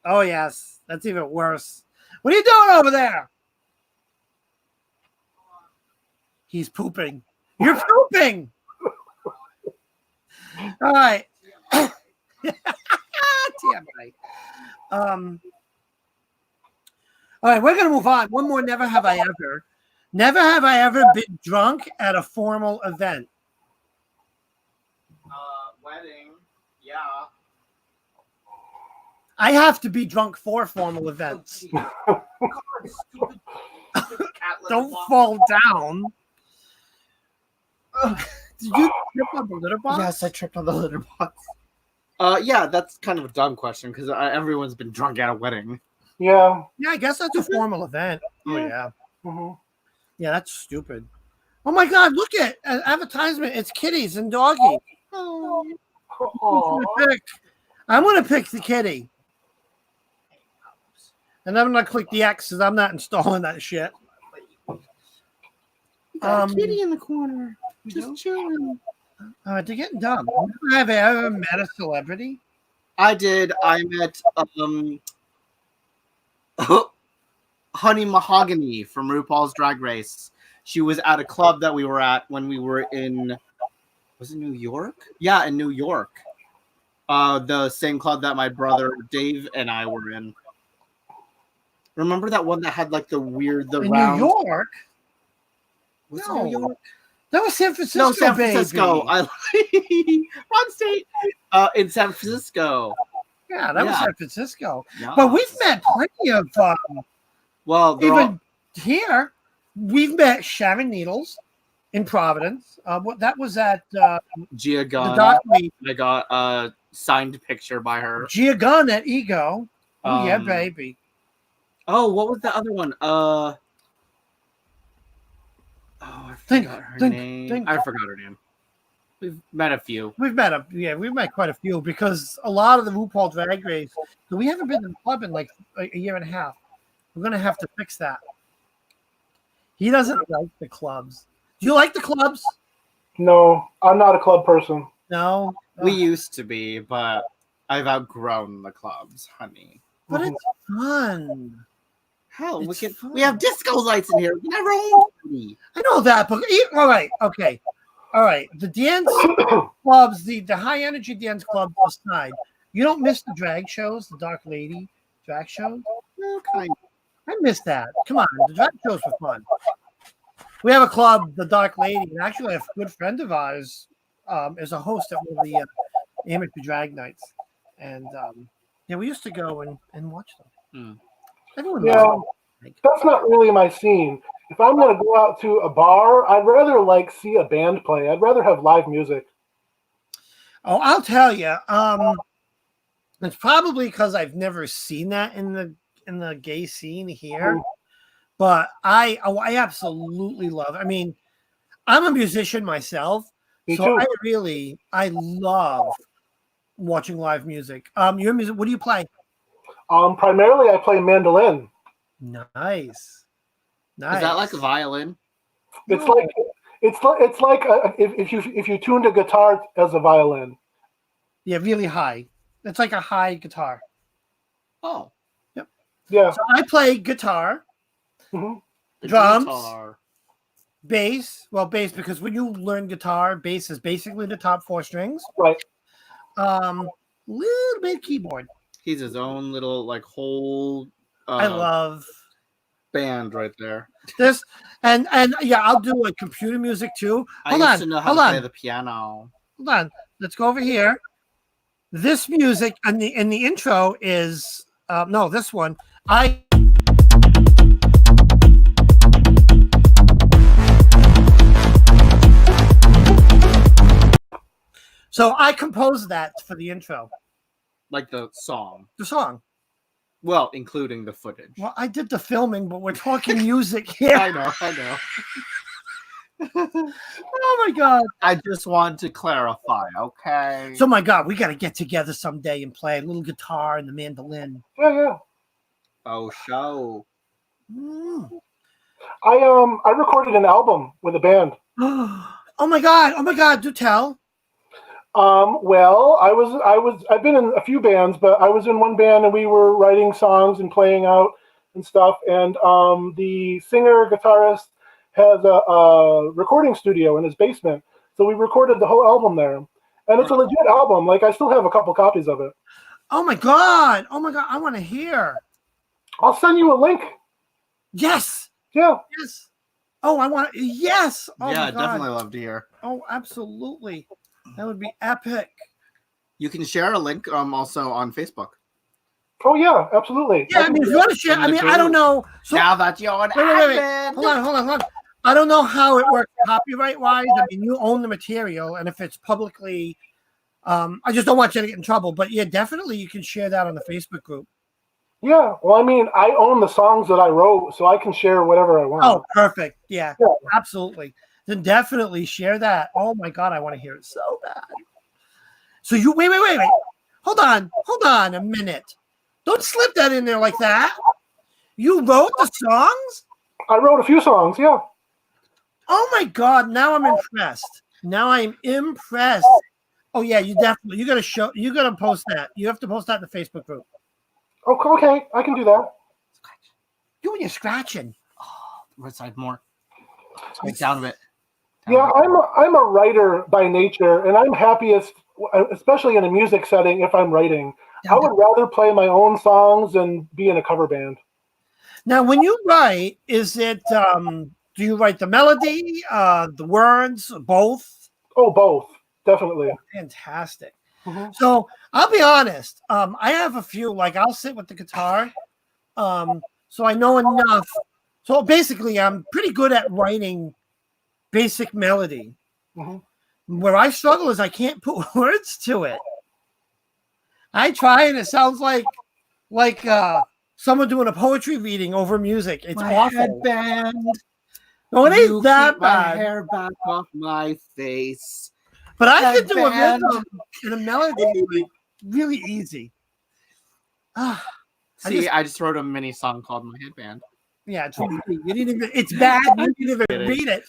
Speaker 1: Oh, yes. That's even worse. What are you doing over there? He's pooping. You're pooping. All right. Damn right. All right, we're going to move on. One more Never Have I Ever. Never have I ever been drunk at a formal event.
Speaker 2: Wedding. Yeah.
Speaker 1: I have to be drunk for formal events. Don't fall down. Did you trip on the litter box?
Speaker 2: Yes, I tripped on the litter box. Yeah, that's kind of a dumb question because everyone's been drunk at a wedding.
Speaker 3: Yeah.
Speaker 1: Yeah, I guess that's a formal event. Oh, yeah.
Speaker 3: Mm-hmm.
Speaker 1: Yeah, that's stupid. Oh, my God. Look at advertisement. It's kitties and doggy.
Speaker 3: Oh.
Speaker 1: I'm going to pick the kitty. And I'm going to click the X because I'm not installing that shit.
Speaker 2: Kitty in the corner. Just chilling.
Speaker 1: They're getting dumb. Have I ever met a celebrity?
Speaker 2: I did. I met Honey Mahogany from RuPaul's Drag Race. She was at a club that we were at when we were in, was it New York? Yeah, in New York. The same club that my brother Dave and I were in. Remember that one that had like the round?
Speaker 1: New York?
Speaker 2: Was it New York?
Speaker 1: That was San Francisco.
Speaker 2: No, San Francisco.
Speaker 1: Baby.
Speaker 2: Wrong state. In San Francisco.
Speaker 1: Yeah, that was San Francisco.
Speaker 2: Yeah.
Speaker 1: But we've met plenty of. Here, we've met Sharon Needles in Providence. That was at
Speaker 2: Gia Gunn.
Speaker 1: the doc meet.
Speaker 2: I got a signed picture by her.
Speaker 1: Gia Gunn at Ego. Oh, yeah, baby.
Speaker 2: Oh, what was the other one? I forgot her name. I forgot her name. We've met a few.
Speaker 1: We've met quite a few because a lot of the RuPaul Drag Race. So we haven't been to the club in like a year and a half. We're gonna have to fix that. He doesn't like the clubs. Do you like the clubs?
Speaker 3: No, I'm not a club person.
Speaker 1: No,
Speaker 2: we used to be, but I've outgrown the clubs, honey.
Speaker 1: But it's fun.
Speaker 2: Hell, we have disco lights in here. We never owned any.
Speaker 1: I know that, but all right, okay. All right, the dance clubs, the high energy dance clubs aside, you don't miss the drag shows, the Dark Lady drag shows.
Speaker 2: Well, kind of.
Speaker 1: I miss that. Come on, the drag shows were fun. We have a club, the Dark Lady, and actually a good friend of ours is a host at one of the amateur drag nights, and yeah, we used to go and watch them. Everyone loves them.
Speaker 3: That's not really my scene. If I'm going to go out to a bar, I'd rather like see a band play. I'd rather have live music.
Speaker 1: Oh, I'll tell you. It's probably because I've never seen that in the gay scene here, but I absolutely love it. I mean, I'm a musician myself, so I love watching live music. Your music. What do you play?
Speaker 3: Primarily, I play mandolin.
Speaker 1: Nice.
Speaker 2: Is that like a violin?
Speaker 3: It's like if you tuned a guitar as a violin.
Speaker 1: Yeah, really high. It's like a high guitar.
Speaker 2: Oh.
Speaker 1: Yep.
Speaker 3: Yeah.
Speaker 1: So I play guitar, drums, bass. Well, bass, because when you learn guitar, bass is basically the top 4 strings.
Speaker 3: Right.
Speaker 1: Little bit keyboard.
Speaker 2: He's his own little like whole.
Speaker 1: I love
Speaker 2: band right there.
Speaker 1: This and yeah, I'll do like computer music too.
Speaker 2: I used to know how to play the piano.
Speaker 1: Hold on, let's go over here. This music and in the intro is no, this one. So I composed that for the intro.
Speaker 2: Like the song.
Speaker 1: The song.
Speaker 2: Well, including the footage.
Speaker 1: Well, I did the filming, but we're talking music here.
Speaker 2: I know.
Speaker 1: Oh my God.
Speaker 2: I just want to clarify, okay?
Speaker 1: So my God, we got to get together someday and play a little guitar and the mandolin.
Speaker 3: Yeah.
Speaker 2: Oh, show.
Speaker 3: I recorded an album with a band.
Speaker 1: Oh my God, do tell.
Speaker 3: Well, I've been in a few bands, but I was in one band and we were writing songs and playing out and stuff. And the singer guitarist has a recording studio in his basement, so we recorded the whole album there. And it's a legit album. Like I still have a couple copies of it.
Speaker 1: Oh my God, I want to hear.
Speaker 3: I'll send you a link.
Speaker 1: Yes.
Speaker 3: Yeah.
Speaker 1: Yes. Oh, I want. Yes. Oh
Speaker 2: yeah,
Speaker 1: my God.
Speaker 2: Definitely love to hear.
Speaker 1: Oh, absolutely. That would be epic.
Speaker 2: You can share a link also on Facebook.
Speaker 3: Oh yeah, absolutely.
Speaker 1: Yeah, I mean, if you want to share, I mean, I don't know. So,
Speaker 2: now that you're on
Speaker 1: wait. Hold on. I don't know how it works copyright-wise. I mean, you own the material, and if it's publicly, I just don't want you to get in trouble. But yeah, definitely you can share that on the Facebook group.
Speaker 3: Yeah, well, I mean, I own the songs that I wrote, so I can share whatever I want.
Speaker 1: Oh, perfect. Yeah. Absolutely. Then definitely share that. Oh my God, I want to hear it so bad. So you wait. Hold on a minute. Don't slip that in there like that. You wrote the songs?
Speaker 3: I wrote a few songs, yeah.
Speaker 1: Oh my God, now I'm impressed. Oh yeah, you gotta post that. You have to post that in the Facebook group.
Speaker 3: Oh, okay, I can do that.
Speaker 1: You and you're scratching.
Speaker 2: Oh, right side more. Right down a bit.
Speaker 3: Yeah, I'm a writer by nature, and I'm happiest, especially in a music setting, if I'm writing. I would rather play my own songs and be in a cover band.
Speaker 1: Now, when you write, is it do you write the melody, the words, both?
Speaker 3: Oh, both, definitely.
Speaker 1: Fantastic. Mm-hmm. So I'll be honest. I have a few. Like I'll sit with the guitar, so I know enough. So basically, I'm pretty good at writing basic melody. Mm-hmm. Where I struggle is I can't put words to it. I try and it sounds like someone doing a poetry reading over music. It's
Speaker 2: my
Speaker 1: awful.
Speaker 2: Headband.
Speaker 1: No, it ain't that bad.
Speaker 2: My hair back off my face.
Speaker 1: But I can do a rhythm and a melody like, really easy.
Speaker 2: I just wrote a mini song called My Headband.
Speaker 1: Yeah, it's really, you didn't even. It's bad. You didn't even read it.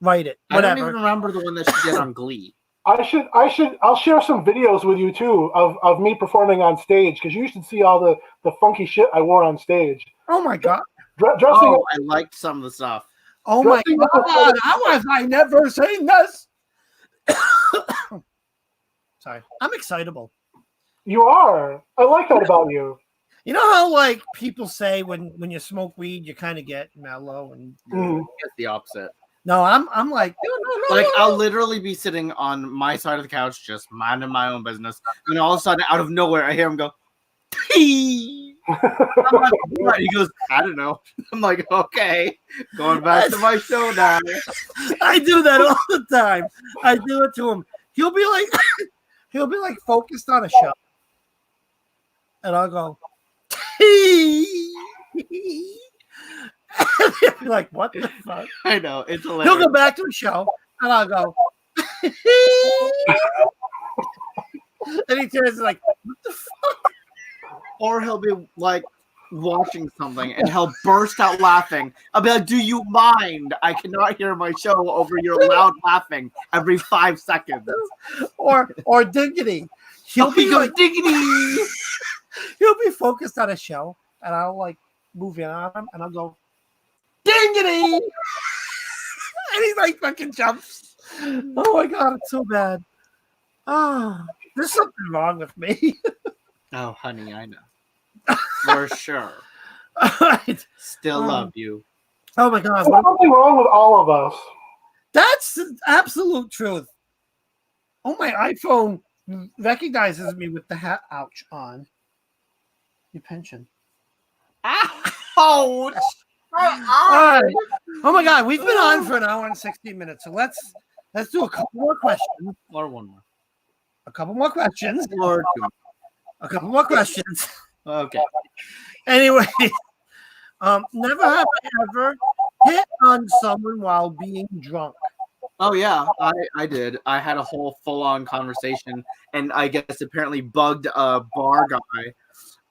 Speaker 1: Write it. Whatever.
Speaker 2: I don't even remember the one that she did on Glee.
Speaker 3: I'll share some videos with you too of me performing on stage, because you should see all the funky shit I wore on stage.
Speaker 1: Oh my God.
Speaker 2: I liked some of the stuff.
Speaker 1: Oh my God. How have I never seen this? Sorry. I'm excitable.
Speaker 3: You are. I like that about you.
Speaker 1: You know how like people say when you smoke weed, you kind of get mellow and
Speaker 2: It's the opposite.
Speaker 1: no, I'm like no.
Speaker 2: Like I'll literally be sitting on my side of the couch, just minding my own business, and all of a sudden, out of nowhere, I hear him go, "Pee." I'm like, "What?" He goes, "I don't know." I'm like, "Okay, going back to my show now."
Speaker 1: I do that all the time. I do it to him. He'll be like focused on a show, and I'll go. He'll be like, what the fuck?
Speaker 2: I know, it's hilarious.
Speaker 1: He'll go back to the show, and I'll go. And he turns like, what the fuck?
Speaker 2: Or he'll be like watching something and he'll burst out laughing. I'll be like, "Do you mind? I cannot hear my show over your loud laughing every 5 seconds."
Speaker 1: Or Diggity. He'll be like
Speaker 2: Diggity.
Speaker 1: He'll be focused on a show, and I'll like move in on him, and I'll go, Diggity! And he like fucking jumps. Oh my god, it's so bad. Ah, there's something wrong with me.
Speaker 2: Oh, honey, I know. For sure.
Speaker 1: All right.
Speaker 2: Still love you.
Speaker 1: Oh my god.
Speaker 3: There's something wrong with all of us.
Speaker 1: That's the absolute truth. Oh, my iPhone recognizes me with the hat ouch on. Your pension.
Speaker 2: Ouch!
Speaker 1: All right. Oh my god, we've been on for an hour and 16 minutes. So let's do a couple more questions.
Speaker 2: Or one more.
Speaker 1: A couple more questions.
Speaker 2: Or two.
Speaker 1: A couple more questions.
Speaker 2: Okay.
Speaker 1: Anyway, never have I ever hit on someone while being drunk.
Speaker 2: Oh yeah, I did. I had a whole full-on conversation, and I guess apparently bugged a bar guy,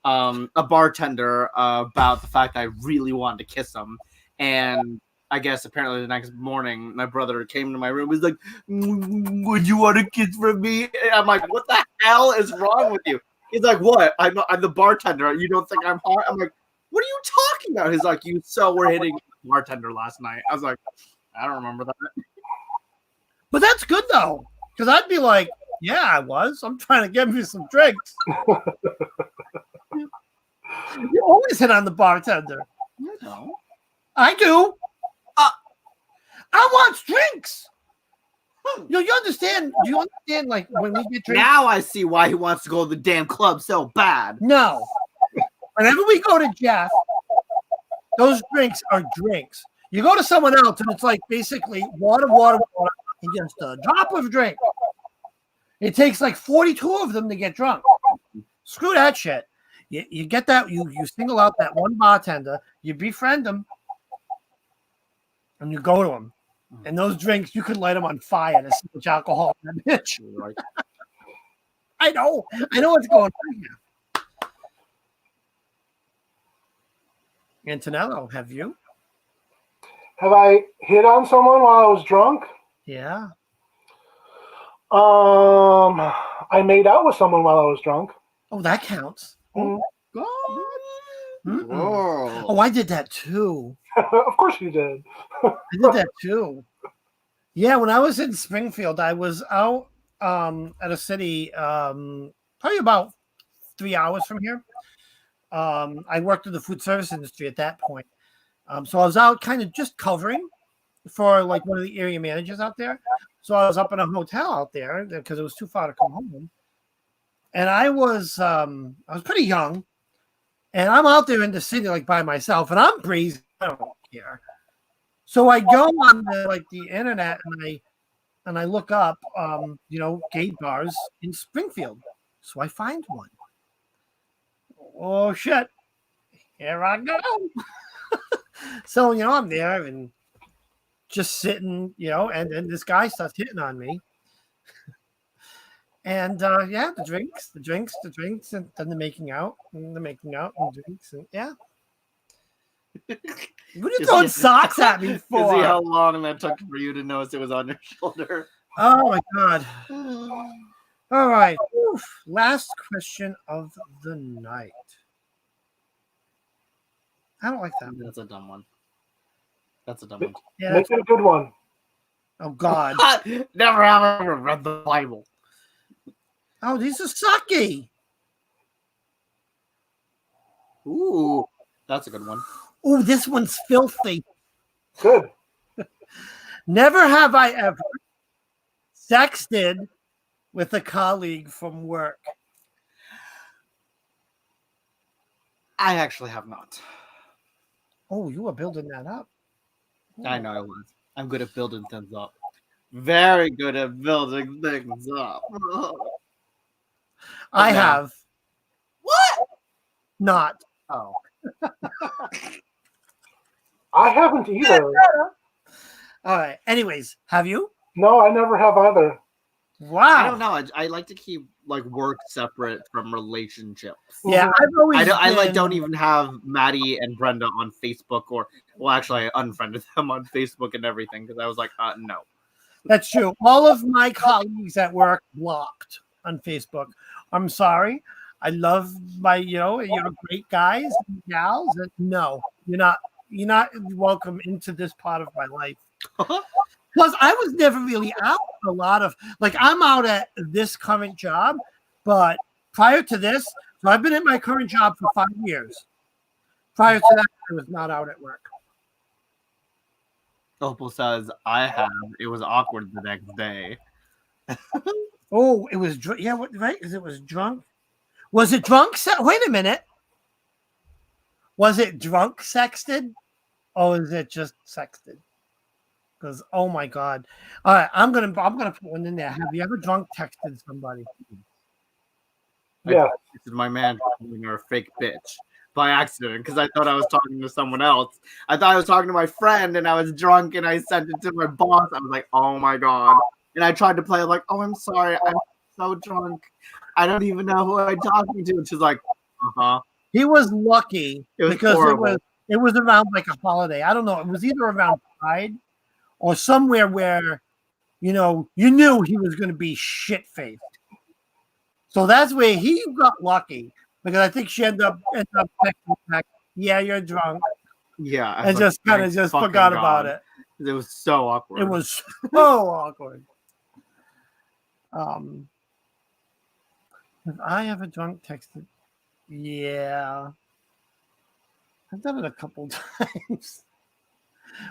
Speaker 2: a bartender, about the fact that I really wanted to kiss him. And I guess apparently the next morning, my brother came to my room. He's like, "Would you want a kiss from me?" And I'm like, "What the hell is wrong with you?" He's like, "What? I'm the bartender. You don't think I'm hot?" I'm like, "What are you talking about?" He's like, "You were hitting the bartender last night." I was like, "I don't remember that."
Speaker 1: But that's good though, because I'd be like, yeah, I was. I'm trying to get me some drinks. You always hit on the bartender.
Speaker 2: No.
Speaker 1: I do. I want drinks. You understand? Do you understand? Like when we get drinks.
Speaker 2: Now I see why he wants to go to the damn club so bad.
Speaker 1: No. Whenever we go to Jeff, those drinks are drinks. You go to someone else, and it's like basically water, and just a drop of drink. It takes like 42 of them to get drunk. Screw that shit. You get that, you single out that one bartender, you befriend them, and you go to him. And those drinks, you could light them on fire. There's so much alcohol in that bitch.
Speaker 2: Right.
Speaker 1: I know what's going on here. Antonello, have you?
Speaker 3: Have I hit on someone while I was drunk?
Speaker 1: Yeah.
Speaker 3: I made out with someone while I was drunk.
Speaker 1: Oh, that counts.
Speaker 3: Mm.
Speaker 2: Whoa.
Speaker 1: Oh, I did that too.
Speaker 3: Of course you did.
Speaker 1: I did that too. Yeah, when I was in Springfield, I was out at a city probably about 3 hours from here. I worked in the food service industry at that point. So I was out kind of just covering for like one of the area managers out there. So I was up in a hotel out there because it was too far to come home. And I was pretty young, and I'm out there in the city like by myself, and I'm breezy. I don't care. So I go on the internet and I look up gay bars in Springfield. So I find one. Oh shit! Here I go. So I'm there and just sitting, and then this guy starts hitting on me. And the drinks, and then the making out, and drinks, and yeah. What are you throwing socks at me for?
Speaker 2: See how long that took for you to notice it was on your shoulder.
Speaker 1: Oh my god! All right, last question of the night. I don't like that.
Speaker 2: That's a dumb one.
Speaker 1: Yeah,
Speaker 3: Make it a good one.
Speaker 1: oh god!
Speaker 2: Never have I ever read the Bible.
Speaker 1: Oh, these are sucky.
Speaker 2: Ooh, that's a good one.
Speaker 1: Oh, this one's filthy.
Speaker 3: Good.
Speaker 1: Never have I ever sexted with a colleague from work.
Speaker 2: I actually have not.
Speaker 1: Oh, you were building that up.
Speaker 2: I know I was. I'm good at building things up. Very good at building things up.
Speaker 1: I
Speaker 2: No.
Speaker 1: have.
Speaker 2: What?
Speaker 1: Not.
Speaker 2: Oh.
Speaker 3: I haven't either.
Speaker 1: All right. Anyways, have you?
Speaker 3: No, I never have either.
Speaker 1: Wow.
Speaker 2: I don't know. I like to keep like work separate from relationships.
Speaker 1: Yeah, I've always.
Speaker 2: I
Speaker 1: been-
Speaker 2: don't even have Maddie and Brenda on Facebook, or well, actually, I unfriended them on Facebook and everything because I was like, no.
Speaker 1: That's true. All of my colleagues at work blocked on Facebook. I'm sorry. I love my, you're great guys and gals. No, you're not welcome into this part of my life. Plus, I was never really out a lot of, like, I'm out at this current job, but prior to this, so I've been at my current job for 5 years. Prior to that, I was not out at work.
Speaker 2: Opal says, I have. It was awkward the next day.
Speaker 1: Oh, it was, yeah, what, right? Because it was drunk. Was it drunk? Wait a minute. Was it drunk sexted? Or is it just sexted? Because oh my god! All right, I'm gonna put one in there. Have you ever drunk texted somebody?
Speaker 3: Yeah.
Speaker 2: This is my man calling her a fake bitch by accident because I thought I was talking to someone else. I thought I was talking to my friend and I was drunk and I sent it to my boss. I was like, oh my god! And I tried to play like, oh, I'm sorry, I'm so drunk. I don't even know who I'm talking to. And she's like,
Speaker 1: He was lucky
Speaker 2: It was
Speaker 1: because
Speaker 2: horrible.
Speaker 1: it was around like a holiday. I don't know. It was either around Pride or somewhere where, you knew he was going to be shit faced. So that's where he got lucky because I think she ended up texting back, yeah, you're drunk,
Speaker 2: Yeah. I
Speaker 1: and
Speaker 2: was
Speaker 1: just
Speaker 2: like,
Speaker 1: kind of
Speaker 2: "Thank
Speaker 1: just
Speaker 2: fucking
Speaker 1: forgot
Speaker 2: God."
Speaker 1: about it.
Speaker 2: It was so awkward.
Speaker 1: It was so awkward. Have I ever drunk texted? Yeah. I've done it a couple times.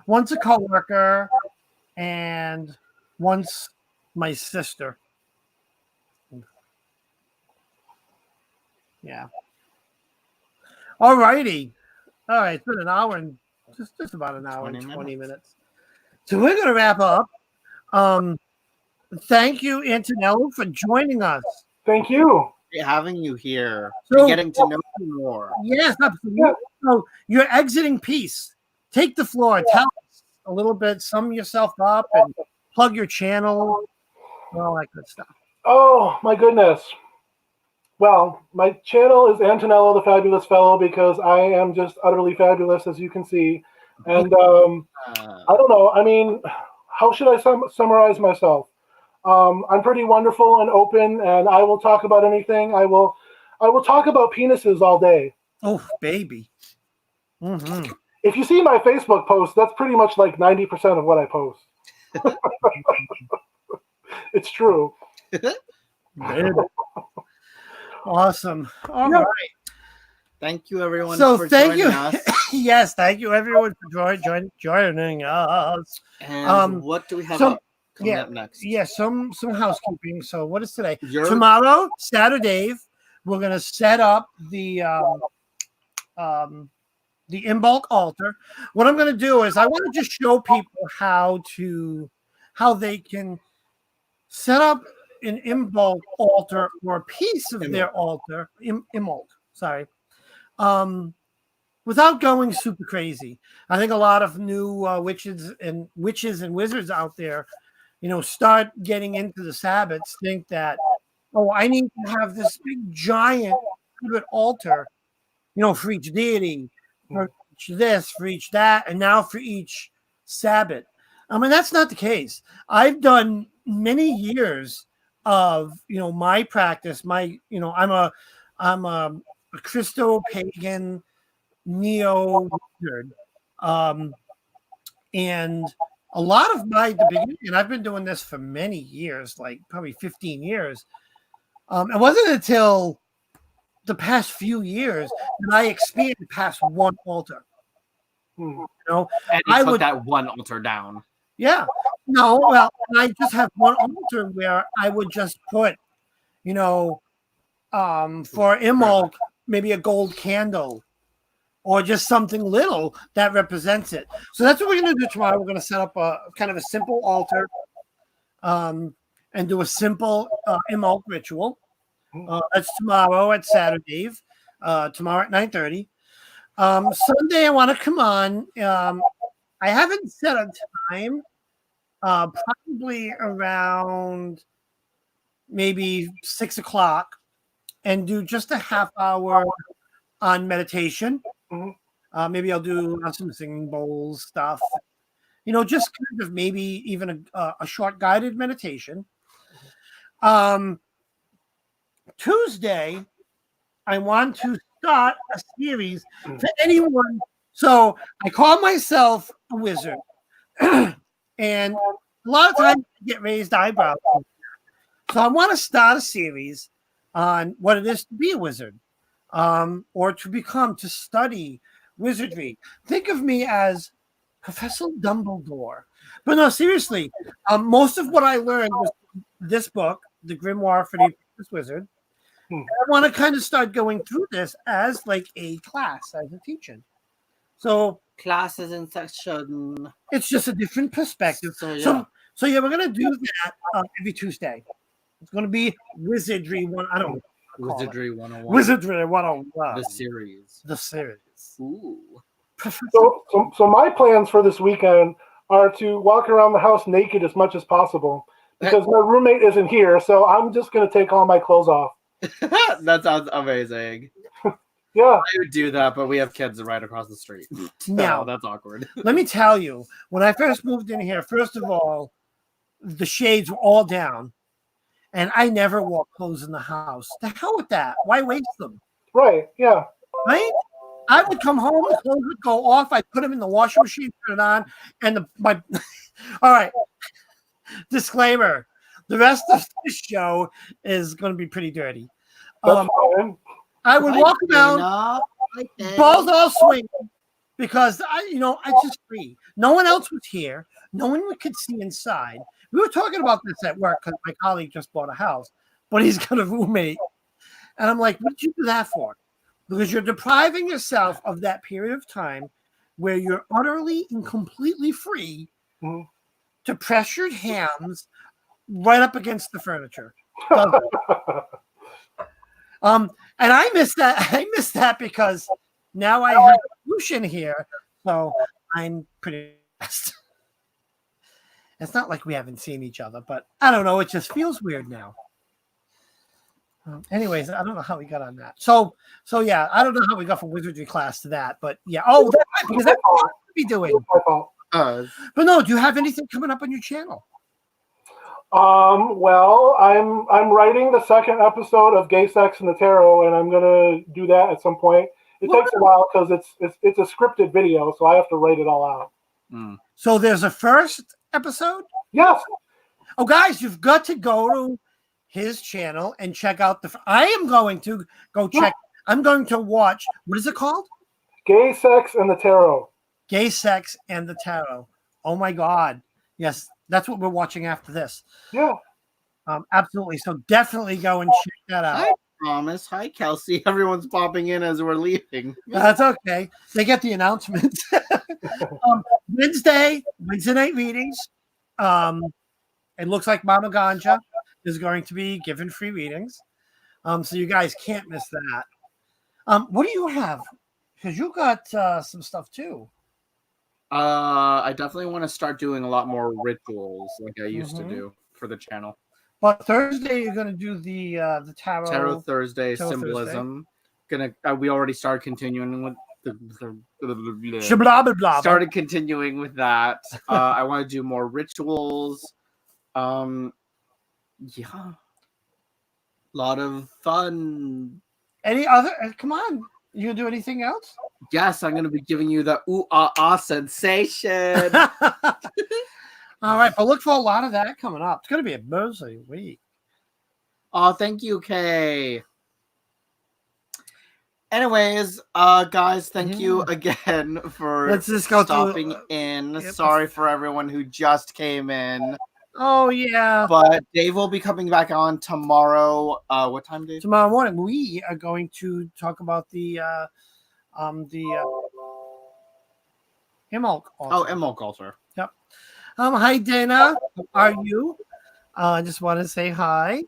Speaker 1: Once a coworker and once my sister. Yeah. All righty. All right. It's been an hour and just about an hour and 20 minutes. So we're going to wrap up. Thank you, Antonello, for joining us.
Speaker 3: Thank you.
Speaker 2: Having you here,
Speaker 1: So-
Speaker 2: getting to know you more.
Speaker 1: Yes, absolutely. So you're exiting peace. Take the floor. Tell us a little bit, sum yourself up, and plug your channel, all that good stuff.
Speaker 3: Oh, my goodness. Well, my channel is Antonello the Fabulous Fellow because I am just utterly fabulous, as you can see. And I don't know. I mean, how should I summarize myself? I'm pretty wonderful and open, and I will talk about anything. I will talk about penises all day.
Speaker 1: Oh, baby. Mm-hmm.
Speaker 3: If you see my Facebook post, that's pretty much like 90% of what I post. It's true.
Speaker 1: Awesome. All right.
Speaker 2: Thank you, everyone.
Speaker 1: So
Speaker 2: for
Speaker 1: thank
Speaker 2: joining
Speaker 1: you.
Speaker 2: us.
Speaker 1: Yes, thank you everyone for joining us.
Speaker 2: And what do we have coming up next?
Speaker 1: Yeah, some housekeeping. So what is today?
Speaker 2: Your-
Speaker 1: Tomorrow, Saturday, we're gonna set up the in bulk altar. What I'm gonna do is I want to just show people how they can set up an in bulk altar or a piece of their altar. Immolk, sorry. Without going super crazy. I think a lot of new witches and wizards out there, start getting into the Sabbats, think that, oh, I need to have this big giant altar, for each deity, for each this, for each that, and now for each Sabbat. I mean, that's not the case. I've done many years of, my practice, I'm a Christo-pagan neo-wizard. And a lot of the beginning, and I've been doing this for many years, like probably 15 years, It wasn't until the past few years that I expanded past one altar. You know,
Speaker 2: And you
Speaker 1: I
Speaker 2: put
Speaker 1: would
Speaker 2: that one altar down.
Speaker 1: Yeah. No, well, I just have one altar where I would just put, you know, for Imbolc, maybe a gold candle or just something little that represents it. So that's what we're going to do tomorrow. We're going to set up a kind of a simple altar and do a simple Imbolc ritual. That's tomorrow at Saturday, tomorrow at 9:30. Sunday, I want to come on. I haven't set a time. Probably around maybe 6 o'clock, and do just a half hour on meditation. Maybe I'll do some singing bowls stuff, just kind of maybe even a short guided meditation. Tuesday, I want to start a series for anyone. So I call myself a wizard. And a lot of times I get raised eyebrows. So I want to start a series on what it is to be a wizard, or to study wizardry. Think of me as Professor Dumbledore. But no, seriously, most of what I learned was this book, The Grimoire for the Apprentice Wizard. And I want to kind of start going through this as like a class, as a teaching. So
Speaker 2: classes in section.
Speaker 1: It's just a different perspective. So yeah, we're gonna do that every Tuesday. It's gonna be Wizardry one. I don't know.
Speaker 2: Wizardry 101.
Speaker 1: Wizardry 101.
Speaker 2: The series.
Speaker 1: Ooh.
Speaker 3: So my plans for this weekend are to walk around the house naked as much as possible because my roommate isn't here. So I'm just gonna take all my clothes off.
Speaker 2: That sounds amazing.
Speaker 3: Yeah,
Speaker 2: I would do that, but we have kids right across the street.
Speaker 1: Now,
Speaker 2: that's awkward.
Speaker 1: Let me tell you, when I first moved in here, first of all, the shades were all down, and I never wore clothes in the house. The hell with that. Why waste them?
Speaker 3: Right, yeah.
Speaker 1: Right? I would come home, the clothes would go off, I'd put them in the washing machine, turn it on, and all right. Disclaimer. The rest of this show is going to be pretty dirty. I would walk around, balls all swinging, because I just free. No one else was here. No one could see inside. We were talking about this at work because my colleague just bought a house, but he's got a roommate. And I'm like, what did you do that for? Because you're depriving yourself of that period of time where you're utterly and completely free to press your hands right up against the furniture. And I miss that. I miss that because now I have Lucian here, so I'm pretty blessed. It's not like we haven't seen each other, but I don't know. It just feels weird now. Anyways, I don't know how we got on that. So yeah, I don't know how we got from wizardry class to that, but yeah. Oh, because that's what we'll be doing. But no, do you have anything coming up on your channel?
Speaker 3: Well, I'm writing the second episode of Gay Sex and the Tarot, and I'm gonna do that at some point. It takes a while because it's a scripted video, so I have to write it all out.
Speaker 1: So there's a first episode?
Speaker 3: Yes.
Speaker 1: Oh, guys, you've got to go to his channel and check out I am going to go check. I'm going to watch. What is it called?
Speaker 3: Gay Sex and the Tarot.
Speaker 1: Gay Sex and the Tarot. Oh my God. Yes, that's what we're watching after this.
Speaker 3: Yeah.
Speaker 1: Absolutely. So definitely go and check that out.
Speaker 2: Hi, Thomas. Hi, Kelsey. Everyone's popping in as we're leaving.
Speaker 1: That's okay. They get the announcements. Wednesday night readings. It looks like Mama Ganja is going to be giving free readings. So you guys can't miss that. What do you have? Because you got some stuff too.
Speaker 2: I definitely want to start doing a lot more rituals like I used to do for the channel.
Speaker 1: But Thursday you're going to do the tarot.
Speaker 2: Tarot Thursday symbolism. We already started continuing with started continuing with that. I want to do more rituals. Yeah, a lot of fun.
Speaker 1: Any other? Come on, you gonna do anything else?
Speaker 2: Yes, I'm gonna be giving you the ooh ah ah sensation.
Speaker 1: All right, but look for a lot of that coming up. It's gonna be a busy week.
Speaker 2: Oh, thank you, Kay. Anyways, guys, thank you again for
Speaker 1: Let's just go
Speaker 2: stopping in.
Speaker 1: Yep.
Speaker 2: Sorry for everyone who just came in.
Speaker 1: Oh yeah.
Speaker 2: But Dave will be coming back on tomorrow. What time, Dave?
Speaker 1: Tomorrow morning we are going to talk about the Imbolc altar.
Speaker 2: Oh, Imbolc altar.
Speaker 1: Yep. Hi Dana. How are you? I just want to say hi.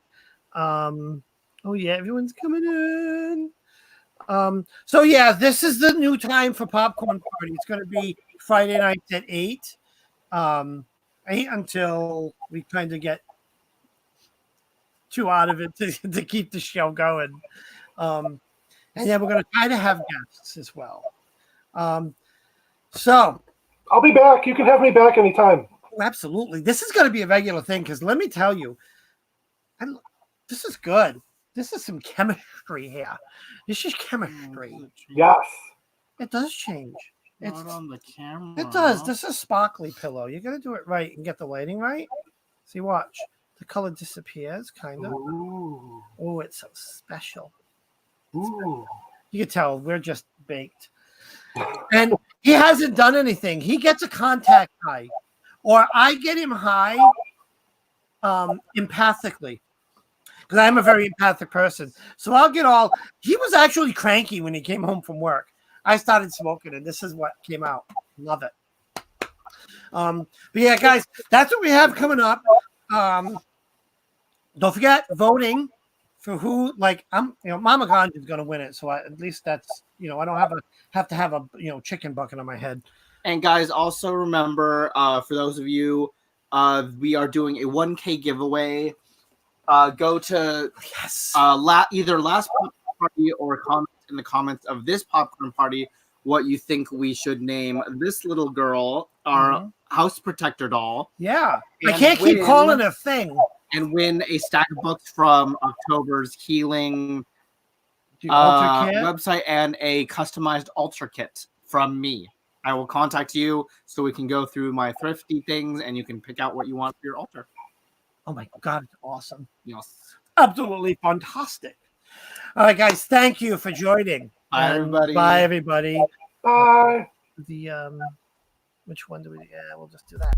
Speaker 1: Oh yeah, everyone's coming in. So yeah, this is the new time for popcorn party. It's going to be Friday nights at 8. 8 until we kind of get too out of it to keep the show going. And then we're going to try to have guests as well. So
Speaker 3: I'll be back. You can have me back anytime.
Speaker 1: absolutely. This is going to be a regular thing because let me tell you, this is good. This is some chemistry here. This is chemistry.
Speaker 3: Yes.
Speaker 1: It does change. It's
Speaker 2: Not on the camera.
Speaker 1: It does. This is sparkly pillow. You got to do it right and get the lighting right. See, watch. The color disappears, kind of.
Speaker 3: Ooh.
Speaker 1: Oh, it's so special.
Speaker 3: Ooh.
Speaker 1: You can tell we're just baked. And he hasn't done anything. He gets a contact high, or I get him high empathically. Because I'm a very empathic person. So I'll get all... He was actually cranky when he came home from work. I started smoking, and this is what came out. Love it. But yeah, guys, that's what we have coming up. Don't forget voting for who. Like Mama Gandhi is going to win it, so at least that's I don't have to have a chicken bucket on my head.
Speaker 2: And guys, also remember, for those of you, we are doing a 1K giveaway. Go to either last party or comment in the comments of this popcorn party what you think we should name this little girl, our house protector doll.
Speaker 1: Yeah, I can't keep calling it a thing.
Speaker 2: And win a stack of books from October's Healing website and a customized altar kit from me. I will contact you so we can go through my thrifty things and you can pick out what you want for your altar.
Speaker 1: Oh my God, it's awesome.
Speaker 2: Yes.
Speaker 1: Absolutely fantastic. All right, guys, thank you for joining.
Speaker 2: Bye, everybody.
Speaker 1: Bye, everybody.
Speaker 3: Bye.
Speaker 1: Which one do we? Yeah, we'll just do that.